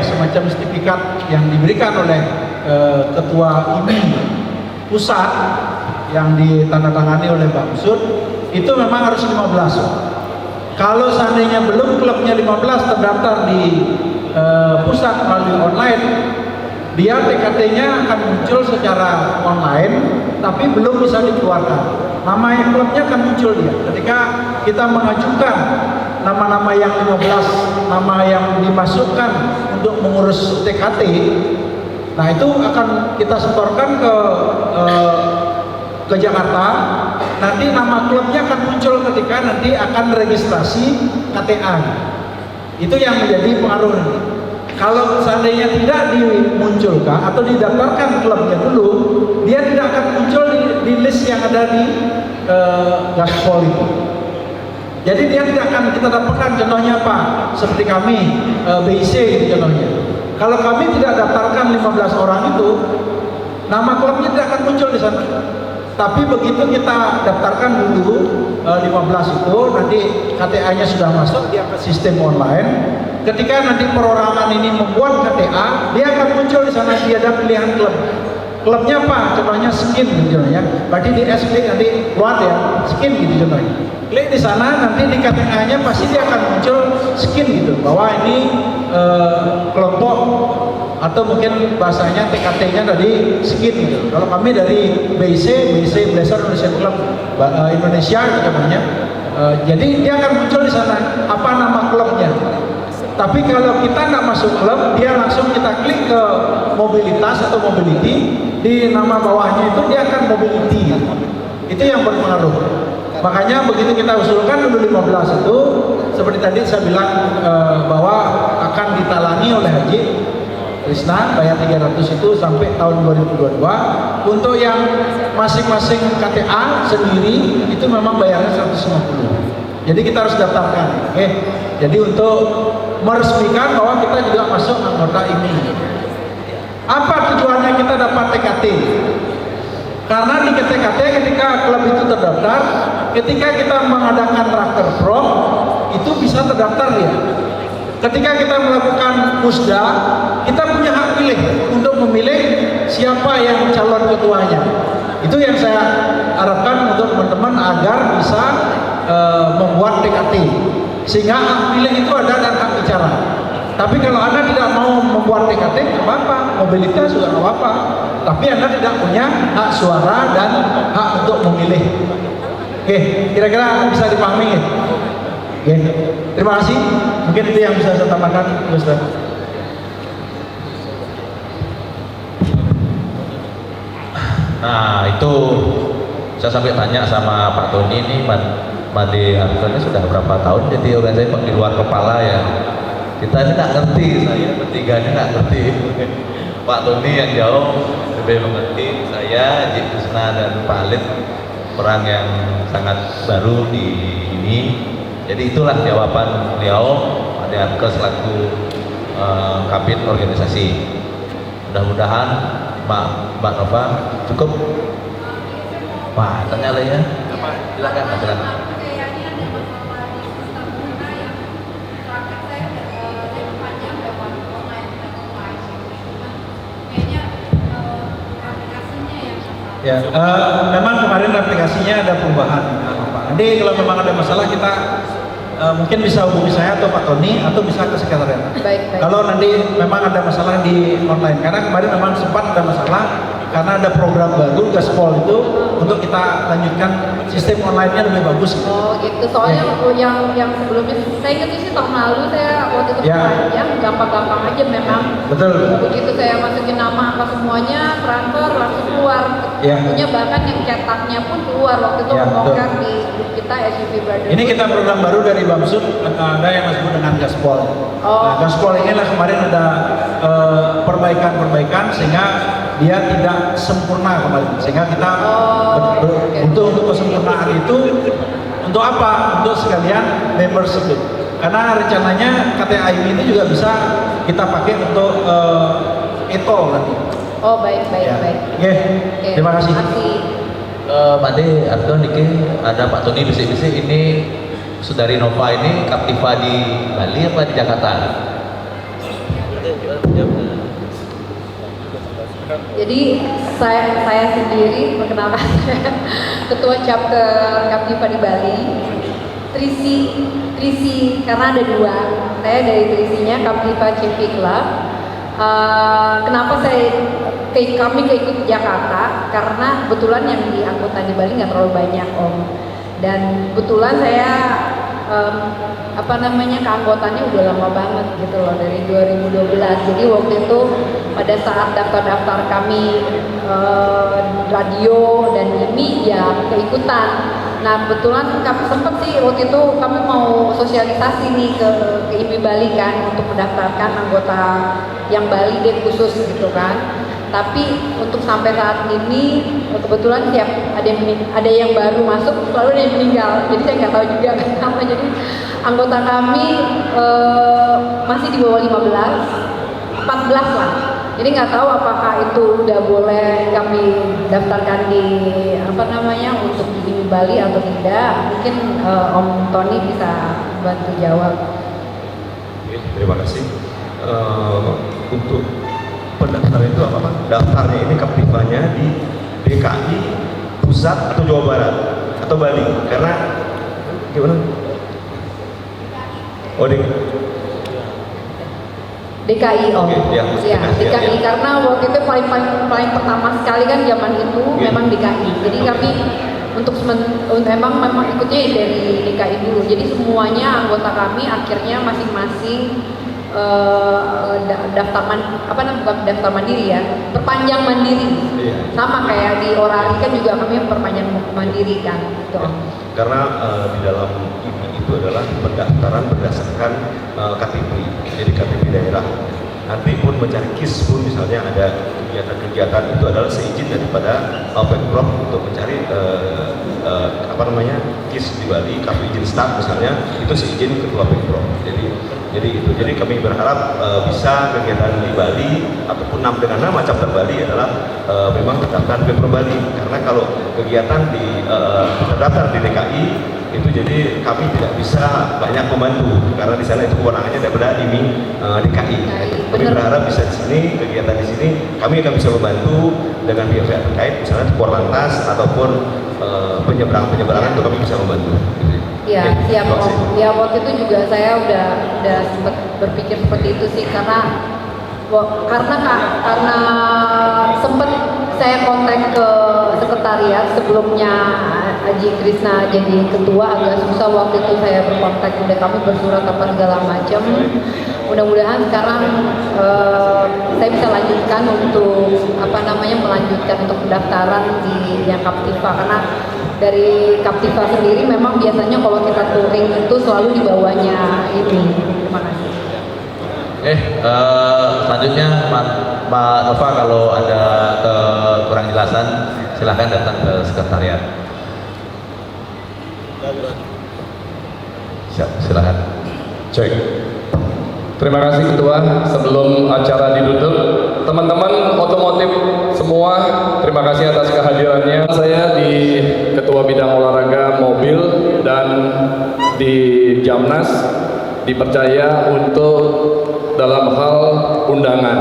semacam sertifikat yang diberikan oleh ketua IMI pusat yang ditandatangani oleh Pak Usut, itu memang harus 15. Kalau seandainya belum klubnya 15 terdaftar di pusat melalui online, dia TKT-nya akan muncul secara online tapi belum bisa dikeluarkan. Nama klubnya akan muncul dia ketika kita mengajukan nama-nama yang 15 nama yang dimasukkan untuk mengurus TKT. Nah itu akan kita setorkan ke Jakarta. Nanti nama klubnya akan muncul ketika nanti akan registrasi KTA. Itu yang menjadi pengaruh nanti. Kalau seandainya tidak dimunculkan atau didaftarkan klubnya dulu, dia tidak akan muncul di list yang ada di gaspol itu. Jadi dia tidak akan kita dapatkan, contohnya apa? Seperti kami BIC gitu contohnya. Kalau kami tidak daftarkan 15 orang itu, nama klubnya tidak akan muncul di sana. Tapi begitu kita daftarkan dulu 15 itu, nanti KTA-nya sudah masuk, dia ke sistem online. Ketika nanti perorangan ini membuat KTA, dia akan muncul di sana, dia ada pilihan klub. Klubnya apa? Contohnya skin gitu contohnya. Berarti di S klik nanti keluar ya skin gitu contohnya. Klik di sana, nanti di KTA-nya pasti dia akan muncul skin gitu, bahwa ini kelompok atau mungkin bahasanya TKT-nya dari skin gitu. Kalau kami dari BIC Blazer Indonesian Club Indonesia gitu namanya. Jadi dia akan muncul di sana apa nama klubnya. Tapi kalau kita nggak masuk klub, dia langsung kita klik ke mobilitas atau mobility, di nama bawahnya itu dia akan mobility. Itu yang berpengaruh. Makanya begitu kita usulkan dulu 15 itu, seperti tadi saya bilang bahwa akan ditalangi oleh Haji Krisna bayar 300 itu sampai tahun 2022. Untuk yang masing-masing KTA sendiri itu memang bayarnya 150. Jadi kita harus daftarkan. Oke. Jadi untuk meresmikan bahwa kita juga masuk anggota ini. Apa tujuannya kita dapat TKT? Karena di TKT ketika klub itu terdaftar, ketika kita mengadakan raker pro itu bisa terdaftar ya. Ketika kita melakukan musda, kita punya hak pilih untuk memilih siapa yang calon ketuanya. Itu yang saya harapkan untuk teman-teman agar bisa membuat TKT, sehingga hak pilih itu ada dan hak bicara. Tapi kalau Anda tidak mau membuat TKT, nggak apa-apa, mobilitas juga nggak apa-apa. Tapi Anda tidak punya hak suara dan hak untuk memilih. Oke, kira-kira bisa dipahami ya? Oke, terima kasih. Mungkin itu yang bisa saya tambahkan, Ustaz. Nah itu saya sampai tanya sama Pak Tony ini, Made Arifin sudah berapa tahun jadi organisasi di luar kepala ya. Kita ini nggak ngerti, saya bertiga ini nggak ngerti. Pak Tony yang jauh lebih mengerti, saya Haji Krisna dan Pak Alif orang yang sangat baru di ini. Jadi itulah jawaban beliau Made Arifin selaku kabin organisasi. Mudah-mudahan Mbak Nova cukup. Wah, tanya lah ya. Silakan, silakan. Ya, memang kemarin aplikasinya ada perubahan. Nanti kalau memang ada masalah kita mungkin bisa hubungi saya atau Pak Tony atau bisa ke sekretariat. Baik. Kalau nanti memang ada masalah di online, karena kemarin memang sempat ada masalah karena ada program baru Gaspol itu untuk kita lanjutkan sistem online-nya lebih bagus. Oh gitu, soalnya yang sebelumnya saya ingat sih tahun lalu saya waktu itu yang gampang-gampang aja memang. Betul. Begitu saya masukin nama angka semuanya, transfer langsung keluar. Tentunya bahkan yang cetaknya pun keluar waktu itu membongkar di grup kita SUV Brothers. Ini kita program baru dari Bamsud, ada yang disebut dengan Gaspol. Nah, Gaspol inilah kemarin ada perbaikan-perbaikan sehingga dia tidak sempurna kembali, sehingga kita untuk kesempurnaan itu untuk apa? Untuk sekalian membership, karena rencananya KTAI ini juga bisa kita pakai untuk e-tol nanti. Oh baik. Terima kasih. Made Arto niki ada Pak Tony bisik-bisik, ini Saudari Nova ini Captiva di Bali apa di Jakarta? Jadi saya sendiri perkenalkan ketua chapter Captiva di Bali, Trisi karena ada dua. Saya dari Trisinya Captiva CV Club. Kenapa kami keikut Jakarta? Karena kebetulan yang di angkutan di Bali nggak terlalu banyak Om. Dan kebetulan saya keanggotaannya udah lama banget gitu loh, dari 2012. Jadi waktu itu pada saat daftar kami radio dan IMI ya keikutan. Nah kebetulan kami sempat sih waktu itu kami mau sosialisasi nih ke IMI Bali kan untuk mendaftarkan anggota yang Bali deh khusus gitu kan. Tapi untuk sampai saat ini kebetulan ada yang baru masuk, selalu ada yang meninggal. Jadi saya nggak tahu juga kenapa. Jadi anggota kami masih di bawah 15, 14 lah. Jadi nggak tahu apakah itu udah boleh kami daftarkan di untuk di Bali atau tidak. Mungkin Om Tony bisa bantu jawab. Oke, terima kasih. Untuk pendaftaran itu apa Pak? Daftarnya ini Captivanya di DKI Pusat atau Jawa Barat atau Bali? Karena gimana? Oh DKI Om. DKI karena waktu itu paling pertama sekali kan zaman itu memang DKI. Jadi kami memang ikutnya dari DKI dulu. Jadi semuanya anggota kami akhirnya masing-masing daftar mandiri ya, perpanjang mandiri. Sama kayak di Orari kan juga kami perpanjang mandiri kan gitu. Karena di dalam IMI itu adalah pendaftaran berdasarkan KTP, jadi KTP daerah. Nanti pun mencari KIS pun misalnya ada kegiatan-kegiatan itu adalah seizin daripada Pemprov untuk mencari KIS di Bali, kartu izin start misalnya, itu seizin ketua Pemprov. Jadi kami berharap bisa kegiatan di Bali ataupun dengan nama chapter Bali adalah memang terdaftar Pemprov Bali. Karena kalau kegiatan terdaftar di DKI itu jadi kami tidak bisa banyak membantu karena di sana itu kewenangannya daripada IMI DKI. Kami berharap bisa di sini, kegiatan di sini kami akan bisa membantu dengan pihak-pihak terkait, misalnya Korlantas ataupun penyeberangan itu kami bisa membantu. Ya, siap Om. Ya waktu itu juga saya udah sempat berpikir seperti itu sih karena sempat saya kontak ke sekretariat sebelumnya Haji Krisna jadi ketua, agak susah waktu itu saya berkontak, udah kami bersurat apa segala macam. Mudah-mudahan sekarang saya bisa lanjutkan untuk melanjutkan untuk pendaftaran di yang Captiva, karena dari Captiva sendiri memang biasanya kalau kita touring itu selalu di bawahnya ini. Terima kasih. Selanjutnya Pak Nova, kalau ada kurang jelasan silahkan datang ke sekretariat. Silahkan. Cek. Terima kasih Ketua. Sebelum acara ditutup, teman-teman otomotif semua, terima kasih atas kehadirannya. Saya di Ketua Bidang Olahraga Mobil dan di Jamnas dipercaya untuk dalam hal undangan.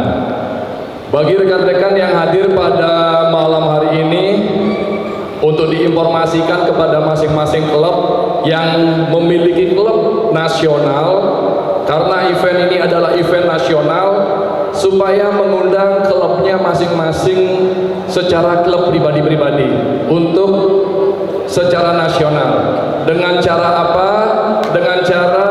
Bagi rekan-rekan yang hadir pada malam hari ini, untuk diinformasikan kepada masing-masing klub yang memiliki klub nasional, karena event ini adalah event nasional, supaya mengundang klubnya masing-masing secara klub pribadi-pribadi untuk secara nasional. Dengan cara apa? Dengan cara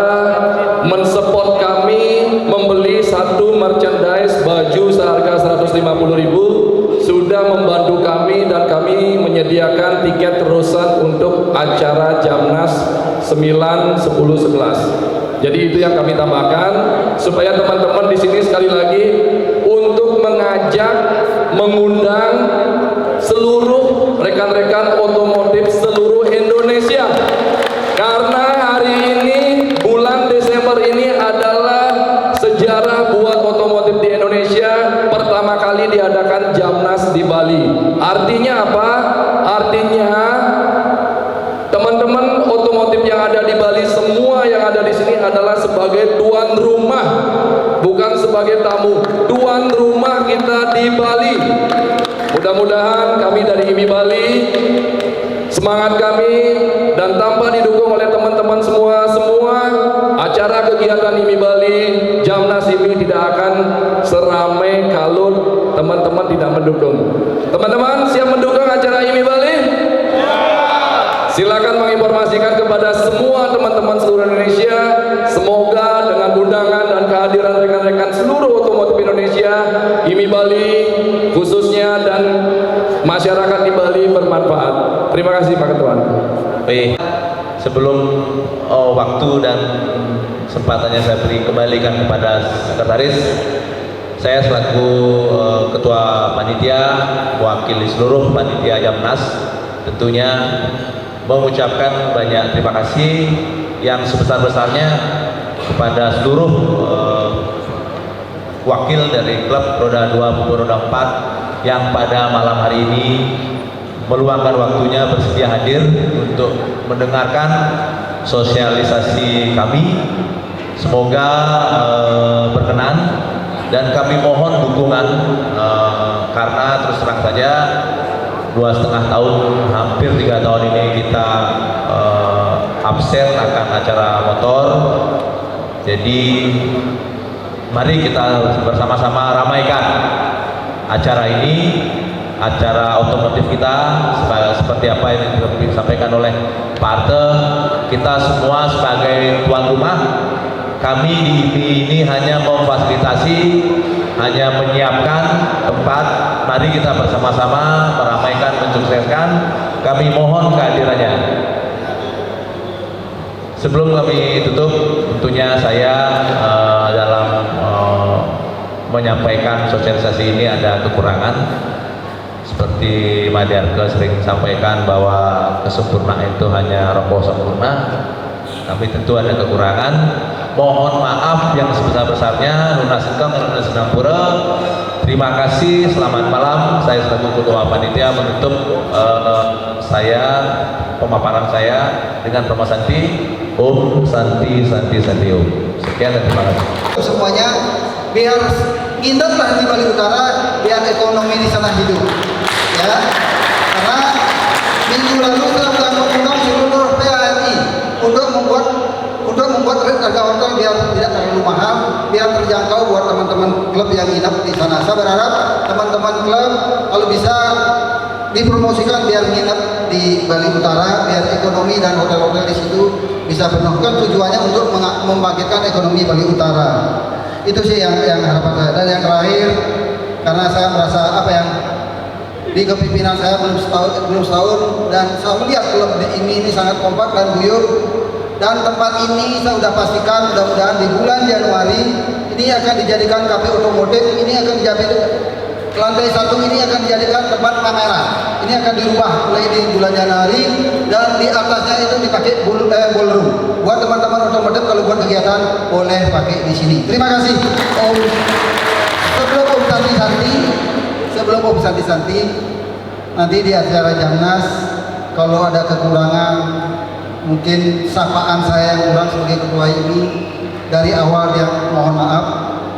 mensupport kami membeli satu merchandise baju seharga 150.000, sudah membantu kami dan kami menyediakan tiket terusan untuk acara Jamnas 9, 10, 11. Jadi itu yang kami tambahkan supaya teman-teman di sini sekali lagi untuk mengajak, mengundang seluruh rekan-rekan otomotif seluruh Indonesia. Karena hari ini bulan Desember ini adalah sejarah buat otomotif di Indonesia, pertama kali diadakan Jamnas di Bali. Artinya apa? Artinya teman-teman otomotif yang ada di Bali, semua yang ada di sini adalah sebagai tuan rumah, bukan sebagai tamu. Tuan rumah kita di Bali. Mudah-mudahan kami dari IMI Bali, semangat kami dan tanpa didukung oleh teman-teman semua acara kegiatan IMI Bali, Jamnas ini tidak akan seramai kalau teman-teman tidak mendukung. Teman-teman siap mendukung acara IMI Bali? Silakan menginformasikan kepada semua teman-teman seluruh Indonesia. Semoga dengan undangan dan kehadiran rekan-rekan seluruh otomotif Indonesia, IMI Bali khususnya dan masyarakat di Bali bermanfaat. Terima kasih Pak Ketua. Baik, sebelum waktu dan kesempatannya saya beri kembalikan kepada sekretaris, saya selaku ketua panitia, wakili seluruh panitia Jamnas, tentunya mengucapkan banyak terima kasih yang sebesar-besarnya kepada seluruh wakil dari klub roda 2 maupun roda 4 yang pada malam hari ini meluangkan waktunya bersedia hadir untuk mendengarkan sosialisasi kami. Semoga berkenan dan kami mohon dukungan karena terus terang saja 2,5 tahun, hampir 3 tahun ini kita absen akan acara motor. Jadi mari kita bersama-sama ramaikan acara ini, acara otomotif kita seperti apa yang disampaikan oleh Pak Arte. Kita semua sebagai tuan rumah, kami di IMI ini hanya memfasilitasi, hanya menyiapkan tempat. Mari kita bersama-sama meramaikan, mensukseskan. Kami mohon kehadirannya. Sebelum kami tutup, tentunya saya dalam menyampaikan sosialisasi ini ada kekurangan. Seperti Madiarke sering sampaikan bahwa kesempurnaan itu hanya roboh sempurna. Kami tentu ada kekurangan. Mohon maaf yang sebesar-besarnya. Lunas Sekang, Lunas Singapura. Terima kasih. Selamat malam. Saya selaku ketua panitia menutup pemaparan saya dengan Roma Santi. Om Santi Santi Santi Om. Sekian dan terima kasih. Semuanya biar indahlah di Bali Utara, biar ekonomi di sana hidup. Ya, karena minggu lalu telah mengundang seluruh PARI untuk membuat harga hotel biar tidak terlalu mahal, biar terjangkau buat teman-teman klub yang nginap di sana. Saya berharap teman-teman klub kalau bisa dipromosikan biar nginap di Bali Utara, biar ekonomi dan hotel-hotel di situ bisa penuh. Kan tujuannya untuk membangkitkan ekonomi Bali Utara. Itu sih yang harapan saya. Dan yang terakhir, karena saya merasa di kepimpinan saya belum setahun dan saya melihat klub ini sangat kompak dan guyup. Dan tempat ini saya sudah pastikan mudah-mudahan di bulan Januari ini akan dijadikan kafe otomotif. Ini akan lantai 1 ini akan dijadikan tempat pameran. Ini akan dirubah mulai di bulan Januari dan di atasnya itu dipakai ballroom. Buat teman-teman otomotif kalau buat kegiatan boleh pakai di sini. Terima kasih. Sebelum Om Santi nanti di acara Jamnas kalau ada kekurangan, mungkin sapaan saya yang kurang sebagai ketua ini dari awal yang mohon maaf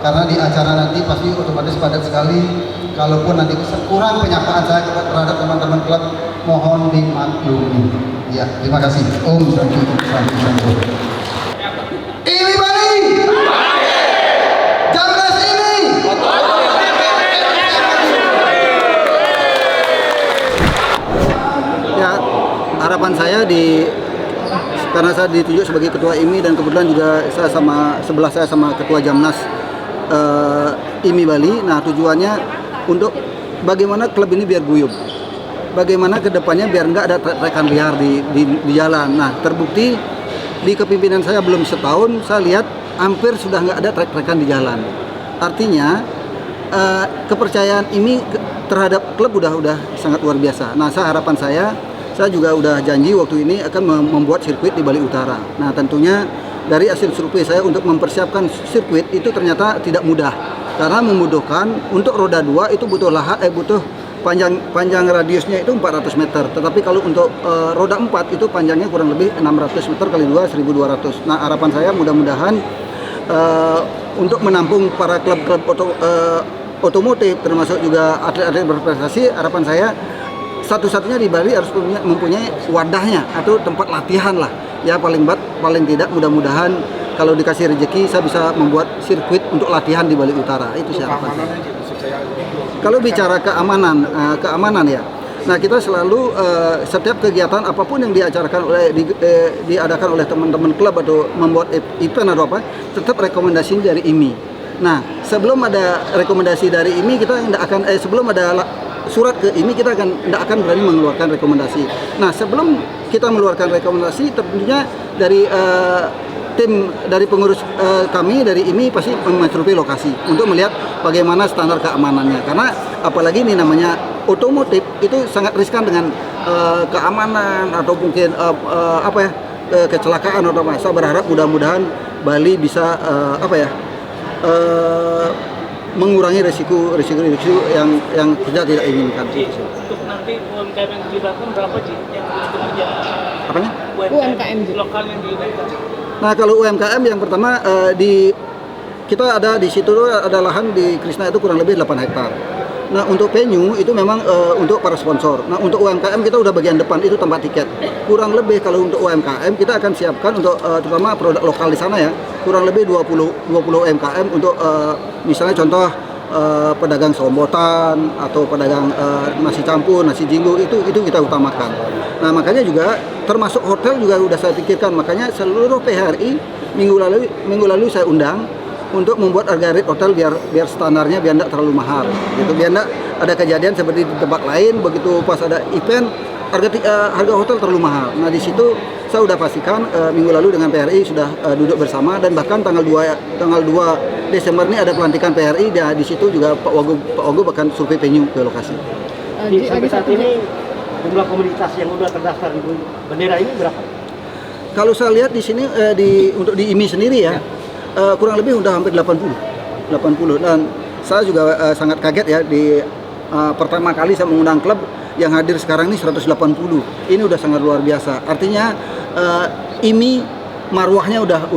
karena di acara nanti pasti otomatis padat sekali. Kalaupun nanti kurang penyapaan saya terhadap teman-teman klub, mohon dimaklumi. Ya, terima kasih. Om Santi Santi Santi. IMI Bali. Jamnas ini. harapan saya karena saya ditunjuk sebagai ketua IMI dan kebetulan juga saya sebelah saya sama ketua Jamnas IMI Bali. Nah, tujuannya untuk bagaimana klub ini biar guyup. Bagaimana kedepannya biar nggak ada rekan liar di jalan. Nah, terbukti di kepimpinan saya belum setahun, saya lihat hampir sudah nggak ada rekan di jalan. Artinya kepercayaan IMI terhadap klub udah sangat luar biasa. Nah, harapan saya juga udah janji waktu ini akan membuat sirkuit di Bali Utara. Nah, tentunya dari hasil survei saya untuk mempersiapkan sirkuit itu ternyata tidak mudah. Karena membutuhkan untuk roda 2 itu butuh panjang radiusnya itu 400 meter. Tetapi kalau untuk roda 4 itu panjangnya kurang lebih 600 meter kali 2 1200. Nah, harapan saya mudah-mudahan untuk menampung para klub-klub otomotif termasuk juga atlet-atlet berprestasi, harapan saya satu-satunya di Bali harus mempunyai wadahnya atau tempat latihan lah. Ya paling tidak mudah-mudahan kalau dikasih rezeki saya bisa membuat sirkuit untuk latihan di Bali Utara. Itu sih harapan saya. Kalau bicara keamanan ya. Nah, kita selalu setiap kegiatan apapun yang diadakan oleh teman-teman klub atau membuat event atau apa, tetap rekomendasi dari IMI. Nah, sebelum ada rekomendasi dari IMI kita tidak akan sebelum ada surat ke IMI kita tidak akan berani mengeluarkan rekomendasi. Nah, sebelum kita mengeluarkan rekomendasi tentunya dari tim dari pengurus kami dari IMI pasti mensurvei lokasi untuk melihat bagaimana standar keamanannya, karena apalagi ini namanya otomotif itu sangat riskan dengan keamanan atau mungkin kecelakaan atau apa. Saya berharap mudah-mudahan Bali bisa mengurangi risiko yang kita tidak inginkan. Untuk nanti UMKM yang dilibatkan berapa Ji yang bekerja? Apanya? UMKM lokal yang dilibatkan. Nah, kalau UMKM yang pertama kita ada di situ ada lahan di Krishna itu kurang lebih 8 hektar. Nah, untuk venue itu memang untuk para sponsor. Nah, untuk UMKM kita udah bagian depan itu tempat tiket. Kurang lebih kalau untuk UMKM kita akan siapkan untuk terutama produk lokal di sana ya. Kurang lebih 20 UMKM untuk misalnya contoh pedagang sombotan atau pedagang nasi campur, nasi jinggo itu kita utamakan. Nah, makanya juga termasuk hotel juga udah saya pikirkan. Makanya seluruh PHRI minggu lalu saya undang untuk membuat harga rate hotel biar standarnya biar tidak terlalu mahal gitu, biar tidak ada kejadian seperti di tempat lain begitu pas ada event harga hotel terlalu mahal. Nah, di situ saya sudah pastikan minggu lalu dengan PRI sudah duduk bersama dan bahkan tanggal 2 Desember ini ada pelantikan PRI dan di situ juga Pak Wagub akan survei venue ke lokasi. Sampai saat ini jumlah komunitas yang sudah terdaftar di bendera ini berapa? Kalau saya lihat di sini untuk di IMI sendiri ya. Kurang lebih udah hampir 80 dan saya juga sangat kaget ya di pertama kali saya mengundang klub yang hadir sekarang ini 180. Ini udah sangat luar biasa. Artinya IMI marwahnya udah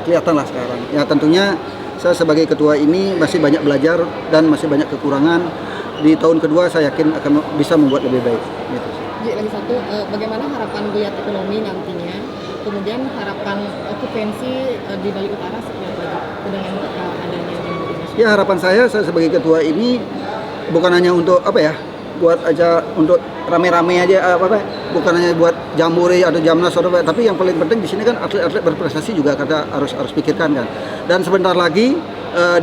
kelihatan lah sekarang. Ya tentunya saya sebagai ketua IMI masih banyak belajar dan masih banyak kekurangan. Di tahun kedua saya yakin akan bisa membuat lebih baik. Gitu. Ji, lagi satu, bagaimana harapan geliat ekonomi nantinya? Kemudian harapan okupansi di Bali Utara seperti apa dengan adanya jambore ini? Ya, harapan saya sebagai ketua ini bukan hanya untuk buat aja untuk rame-rame aja bukan hanya buat jambore atau jamnas atau tapi yang paling penting di sini kan atlet-atlet berprestasi juga kita harus pikirkan kan. Dan sebentar lagi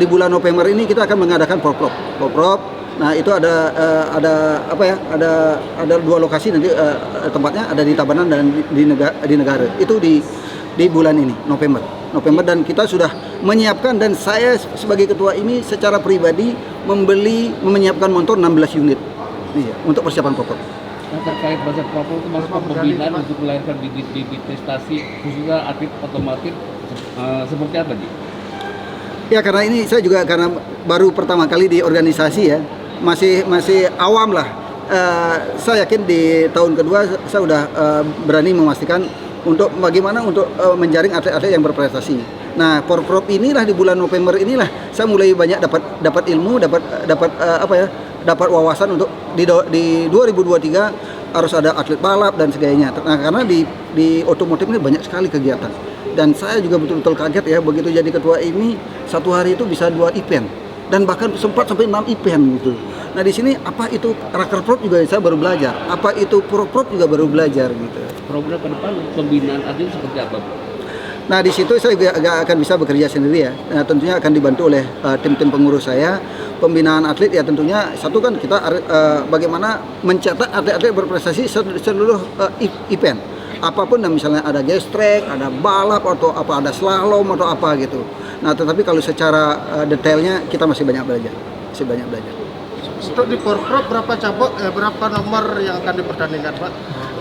di bulan November ini kita akan mengadakan Porprov. Nah, itu ada 2 lokasi nanti tempatnya ada di Tabanan dan di Negara. Itu di bulan ini November dan kita sudah menyiapkan dan saya sebagai ketua ini secara pribadi menyiapkan motor 16 unit untuk persiapan Porprov. Nah, terkait budget Porprov itu masuk pembinaan untuk melahirkan bibit prestasi khususnya atlet otomotif seperti apa Ji? Ya, karena ini saya juga karena baru pertama kali di organisasi ya. Masih awam lah. Saya yakin di tahun kedua saya sudah berani memastikan untuk bagaimana untuk menjaring atlet-atlet yang berprestasi. Nah, Porprov inilah di bulan November inilah saya mulai banyak dapat ilmu, dapat wawasan untuk di 2023 harus ada atlet balap dan sebagainya. Nah, karena di otomotif ini banyak sekali kegiatan. Dan saya juga betul-betul kaget ya begitu jadi ketua ini satu hari itu bisa 2 event. dan bahkan sempat sampai 6 event gitu. Nah di sini apa itu Rakerprov juga saya baru belajar, apa itu Proprov juga baru belajar gitu. Program ke depan pembinaan atlet seperti apa, Pak? Nah di situ saya nggak akan bisa bekerja sendiri ya. Nah, tentunya akan dibantu oleh tim-tim pengurus saya. Pembinaan atlet ya tentunya satu kan kita bagaimana mencetak atlet-atlet berprestasi seluruh event. Apapun, misalnya ada gas track, ada balap atau apa, ada slalom atau apa gitu. Nah tetapi kalau secara detailnya kita masih banyak belajar, Untuk di Porprov berapa cabang, berapa nomor yang akan dipertandingkan, Pak?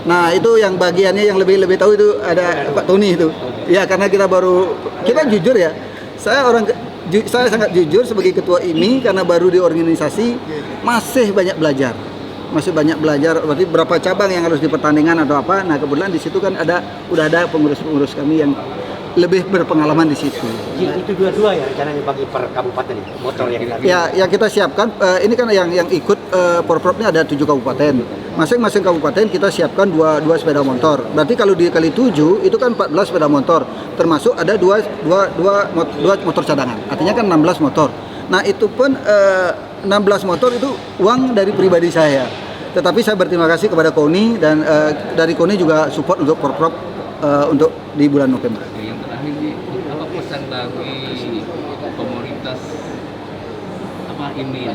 Nah itu yang bagiannya yang lebih tahu itu ada Pak Tony itu. Ya karena kita jujur ya, saya sangat jujur sebagai ketua IMI karena baru di organisasi, masih banyak belajar, berarti berapa cabang yang harus dipertandingkan atau apa. Nah kebetulan di situ kan udah ada pengurus-pengurus kami yang lebih berpengalaman di situ. Itu dua-dua ya rencananya bagi per kabupaten ini, motor yang kami. Ya, yang kita siapkan ini kan yang ikut Porprov ini ada 7 kabupaten. Masing-masing kabupaten kita siapkan dua sepeda motor. Berarti kalau dikali 7 itu kan 14 sepeda motor. Termasuk ada dua motor cadangan. Artinya kan 16 motor. Nah, itu pun 16 motor itu uang dari pribadi saya. Tetapi saya berterima kasih kepada KONI dan dari KONI juga support untuk Porprov untuk di bulan November. Yang terakhir nih, apa pesan bagi komunitas ini?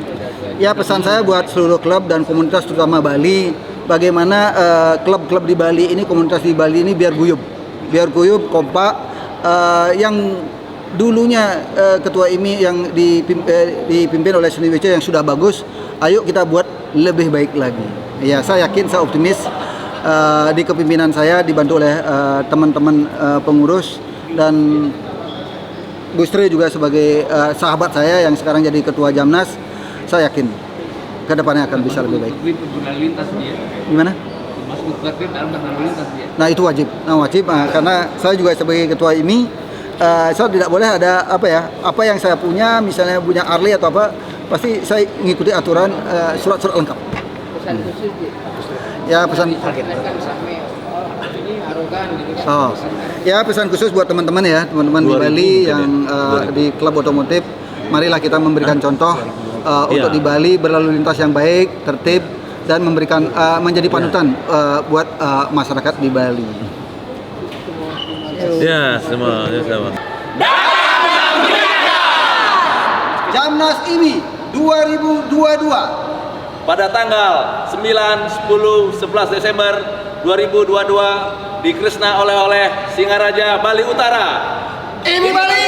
Ya pesan saya buat seluruh klub dan komunitas terutama Bali, bagaimana klub-klub di Bali ini, komunitas di Bali ini biar guyup, kompak. Yang dulunya ketua IMI yang dipimpin oleh Seni Wice yang sudah bagus, ayo kita buat lebih baik lagi. Ya saya yakin, saya optimis. Di kepimpinan saya dibantu oleh teman-teman pengurus dan Gus Tri juga sebagai sahabat saya yang sekarang jadi ketua Jamnas. Saya yakin kedepannya akan bisa lebih baik. Gimana? Nah itu wajib, karena saya juga sebagai ketua IMI, saya tidak boleh ada apa yang saya punya, misalnya punya Harley atau apa, pasti saya mengikuti aturan surat-surat lengkap. Ya pesan ya pesan khusus buat teman-teman di Bali yang di klub otomotif, marilah kita memberikan contoh untuk di Bali berlalu lintas yang baik, tertib dan memberikan menjadi panutan buat masyarakat di Bali. Ya sama. Jamnas IMI 2022 pada tanggal 9, 10, 11 Desember 2022 di Kresna Oleh-oleh Singaraja, Bali Utara. IMI Bali!